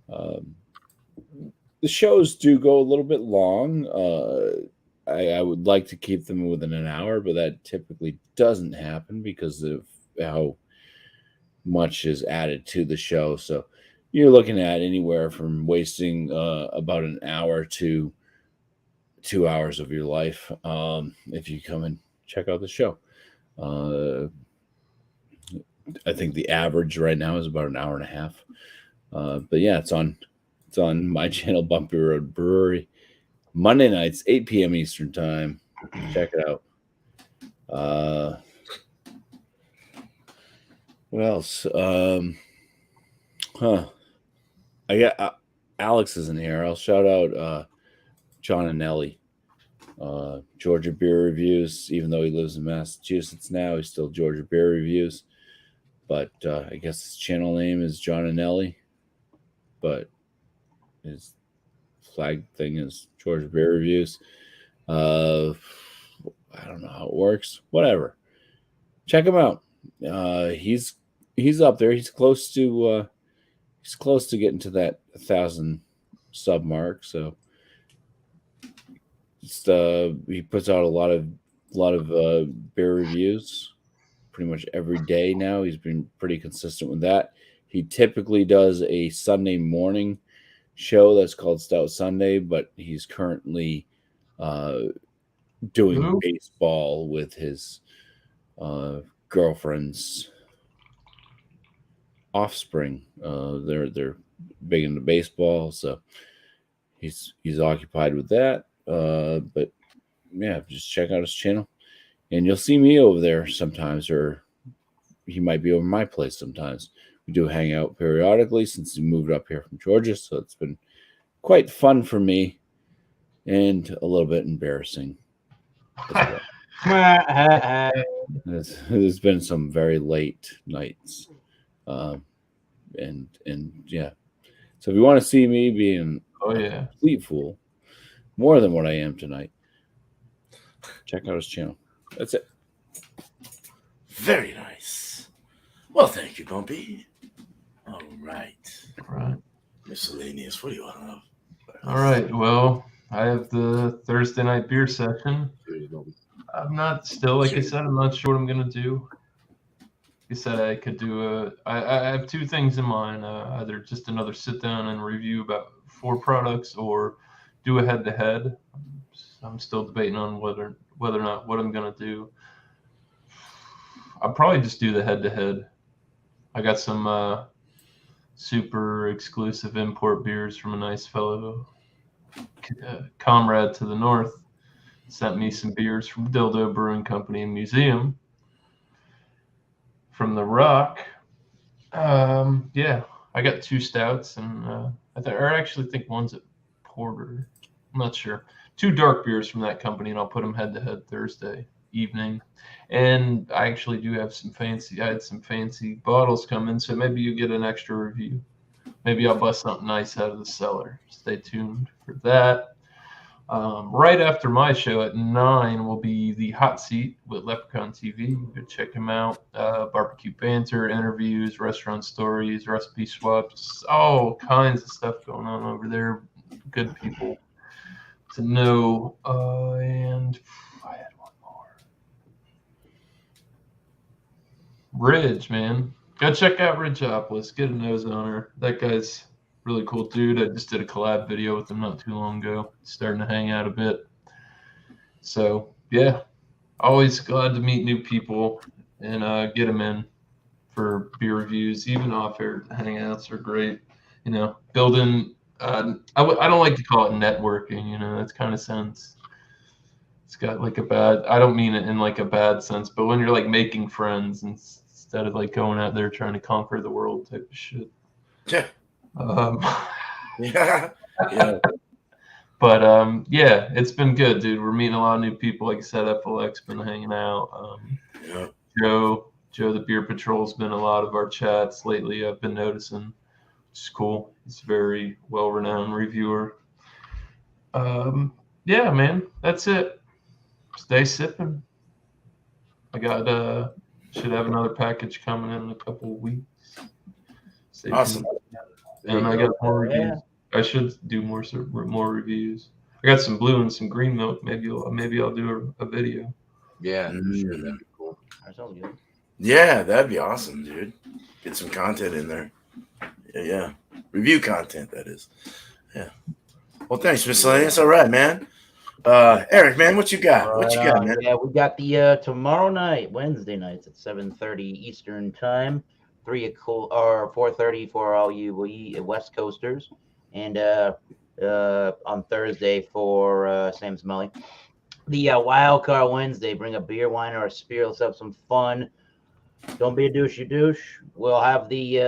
the shows do go a little bit long. I would like to keep them within an hour, but that typically doesn't happen because of how much is added to the show. So you're looking at anywhere from wasting about an hour to 2 hours of your life if you come and check out the show. I think the average right now is about an hour and a half. But yeah, it's on my channel, Bumpy Road Brewery, Monday nights, 8 p.m. Eastern time. Check it out. What else? I got Alex isn't here. I'll shout out John and Ellie. Georgia Beer Reviews. Even though he lives in Massachusetts now, he's still Georgia Beer Reviews. But I guess his channel name is John and Ellie. But his flag thing is Georgia Beer Reviews. I don't know how it works. Whatever. Check him out. He's up there. He's close to getting to that 1,000 sub mark. So he puts out a lot of beer reviews pretty much every day now. He's been pretty consistent with that. He typically does a Sunday morning show that's called Stout Sunday, but he's currently doing baseball with his girlfriend's offspring. They're big into baseball, so he's occupied with that. But yeah, just check out his channel, and you'll see me over there sometimes, or he might be over my place sometimes. We do hang out periodically since we moved up here from Georgia, so it's been quite fun for me and a little bit embarrassing as well. There's been some very late nights, and yeah. So if you want to see me being a complete fool, more than what I am tonight, check out his channel. That's it. Very nice. Well, thank you, Bumpy. All right. Miscellaneous. What do you want? All right. Well, I have the Thursday night beer session. I'm not still, like I said, I'm not sure what I'm gonna do. I said I could do I have two things in mind. Either just another sit down and review about 4 products, or do a head to head. I'm still debating on whether or not what I'm gonna do. I'll probably just do the head to head. I got some super exclusive import beers from a nice fellow comrade to the north. Sent me some beers from Dildo Brewing Company and Museum. From the Rock, yeah, I got 2 stouts, and I actually think one's a porter. I'm not sure. 2 dark beers from that company, and I'll put them head to head Thursday evening. And I actually do have I had some fancy bottles come in, so maybe you get an extra review. Maybe I'll bust something nice out of the cellar. Stay tuned for that. Right after my show at 9 will be the Hot Seat with Leprechaun TV. You can check him out. Barbecue banter, interviews, restaurant stories, recipe swaps, all kinds of stuff going on over there. Good people to know. And I had one more. Ridge, man. Go check out Ridgeopolis. Get a nose on her. That guy's really cool dude. I just did a collab video with him not too long ago. Starting to hang out a bit. So yeah, always glad to meet new people and get them in for beer reviews. Even off-air hangouts are great. Building. I don't like to call it networking. That's kind of sounds. It's got like a bad. I don't mean it in like a bad sense, but when you're like making friends instead of like going out there trying to conquer the world type of shit. Yeah. Yeah. Yeah. But yeah, it's been good, dude. We're meeting a lot of new people. Like I said, FLX been hanging out. Yeah. Joe the Beer Patrol's been a lot of our chats lately. I've been noticing, which is cool. He's a very well-renowned reviewer. Yeah, man, that's it. Stay sipping. I got should have another package coming in a couple of weeks. Stay Awesome. tuned. And I got more reviews. I should do more reviews. I got some blue and some green milk. Maybe I'll do a video. Yeah, sure, that'd be cool. That sounds good. Yeah, that'd be awesome, dude. Get some content in there. Yeah. Review content, that is. Yeah. Well, thanks, Miscellaneous. All right, man. Eric, man, what you got? What you got, man? Yeah, we got the tomorrow night, Wednesday nights at 7:30 Eastern time, 4:30 for all you West Coasters, and on Thursday for Sam Smelly. The Wild Card Wednesday, bring a beer, wine, or a spear. Let's have some fun. Don't be a douche, you douche. We'll have the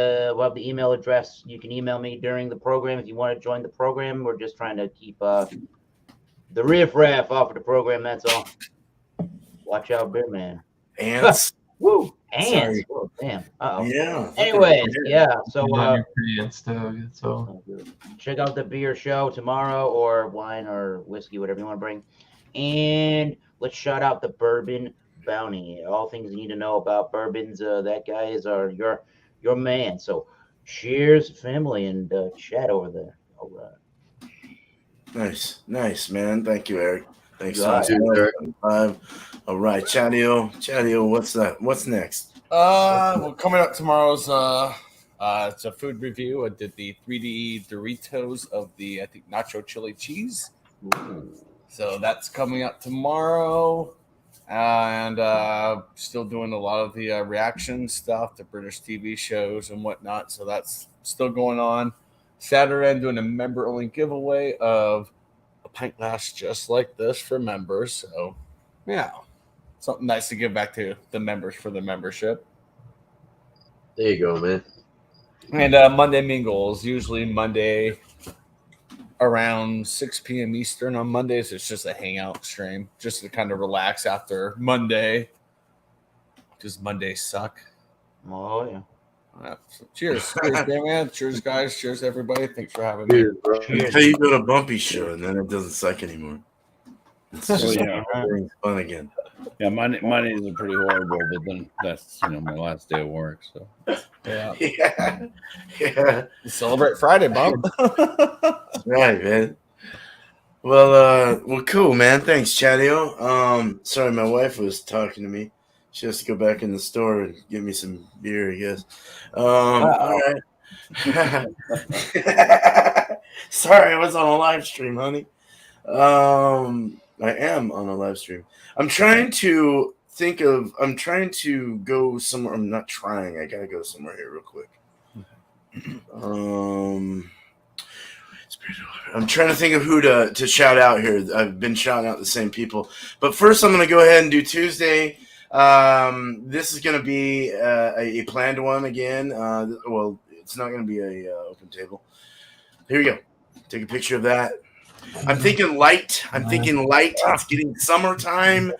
email address. You can email me during the program if you want to join the program. We're just trying to keep the riff-raff off of the program, that's all. Watch out, beer man. Ants. Woo! Ants. Sorry. Oh, damn. Uh-oh. Yeah. Anyways, yeah. So check out the beer show tomorrow, or wine or whiskey, whatever you want to bring. And let's shout out the Bourbon Bounty. All things you need to know about bourbons. That guy is your man. So cheers, family, and chat over there. All right. Nice, man. Thank you, Eric. Thanks so Got much. it. All right, Chatio, what's next? Well, coming up tomorrow's it's a food review. I did the 3D Doritos of the, I think, nacho chili cheese. So that's coming up tomorrow. And still doing a lot of the reaction stuff, the British TV shows and whatnot. So that's still going on. Saturday, I'm doing a member-only giveaway of a pint glass just like this for members. So, yeah, something nice to give back to the members for the membership. There you go, man. And Monday Mingles, usually Monday around 6 p.m. Eastern on Mondays. It's just a hangout stream, just to kind of relax after Monday. Does Monday suck? Oh, yeah. So cheers. Cheers, man. Cheers, guys. Cheers, everybody. Thanks for having me. Until you go to Bumpy show, and then it doesn't suck anymore. It's just fun again. Yeah, Mondays are pretty horrible, but then that's my last day of work. So Yeah. Celebrate Friday, Bump. That's right, man. Well, cool, man. Thanks, Chatio. Sorry, my wife was talking to me. She has to go back in the store and get me some beer, I guess. All right. Sorry, I was on a live stream, honey. I am on a live stream. I'm trying to go somewhere. I'm not trying. I gotta go somewhere here real quick. I'm trying to think of who to shout out here. I've been shouting out the same people. But first, I'm going to go ahead and do Tuesday. This is going to be a planned one again. Well, it's not going to be a open table. Here we go. Take a picture of that. I'm thinking light. It's getting summertime.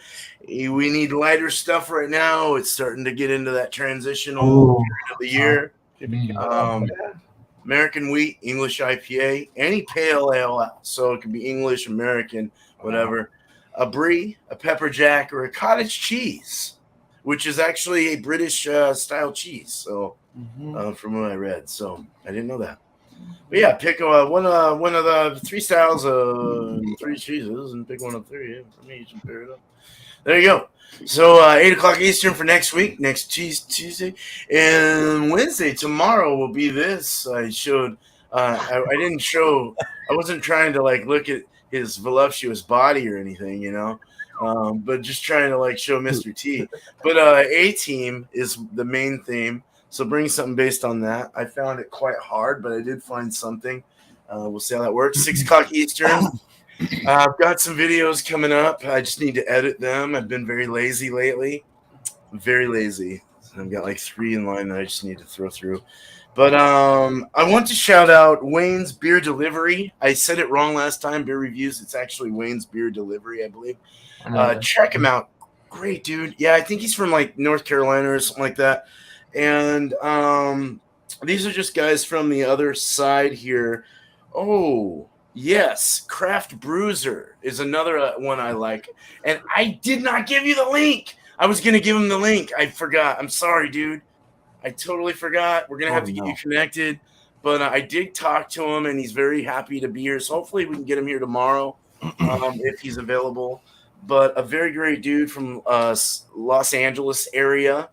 We need lighter stuff right now. It's starting to get into that transitional period of the year. American wheat, English IPA, any pale ale. So it can be English, American, whatever. A brie, a pepper jack, or a cottage cheese, which is actually a British style cheese. So from what I read, so I didn't know that. But yeah, pick one of the three styles of three cheeses and pick one of three. For me, you should pair it up. There you go. So 8 o'clock Eastern for next week, next Tuesday, and Wednesday. Tomorrow will be this. I showed. I didn't show. I wasn't trying to like look at his voluptuous body or anything, you know, but just trying to like show Mr. T. But A Team is the main theme, so bring something based on that. I found it quite hard, but I did find something. We'll see how that works. 6 o'clock Eastern. I've got some videos coming up. I just need to edit them. I've been very lazy lately. Very lazy. I've got like 3 in line that I just need to throw through. But I want to shout out Wayne's Beer Delivery. I said it wrong last time. Beer Reviews. It's actually Wayne's Beer Delivery, I believe. Check him out. Great dude. Yeah, I think he's from like North Carolina or something like that. And these are just guys from the other side here. Oh, yes, Craft Bruiser is another one I like. And I did not give you the link. I was going to give him the link. I forgot. I'm sorry, dude. I totally forgot. We're going to have to get you connected. But I did talk to him, and he's very happy to be here. So hopefully we can get him here tomorrow if he's available. But a very great dude from Los Angeles area,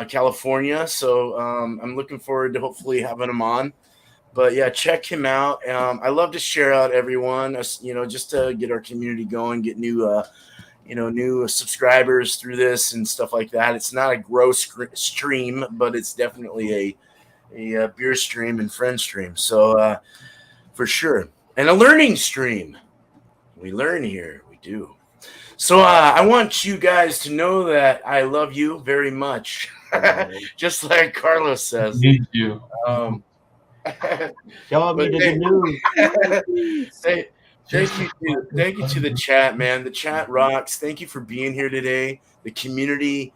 California. So I'm looking forward to hopefully having him on. But yeah, check him out. I love to share out everyone, just to get our community going, get new subscribers through this and stuff like that. It's not a gross stream, but it's definitely a beer stream and friend stream. So for sure, and a learning stream. We learn here. We do. So I want you guys to know that I love you very much, just like Carlos says. Need you. Show me the news. Thank you to the chat, man. The chat rocks. Thank you for being here today. The community.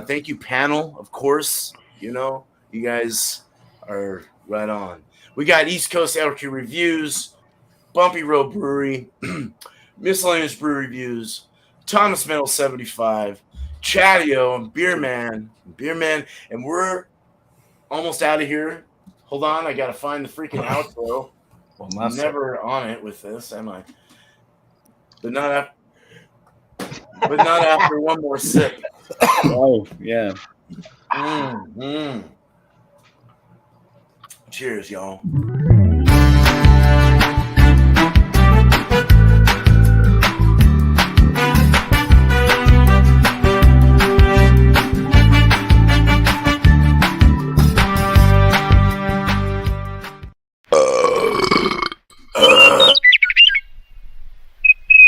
Thank you, panel. Of course, you guys are right on. We got East Coast Alky Reviews, Bumpy Road Brewery, Miscellaneous Brew Reviews, Thomas Metal 75, Chatio, and Beer Man, and we're almost out of here. Hold on, I gotta find the freaking outro. Well, I'm never on it with this, am I? But not after one more sip. Oh, yeah. Cheers, y'all.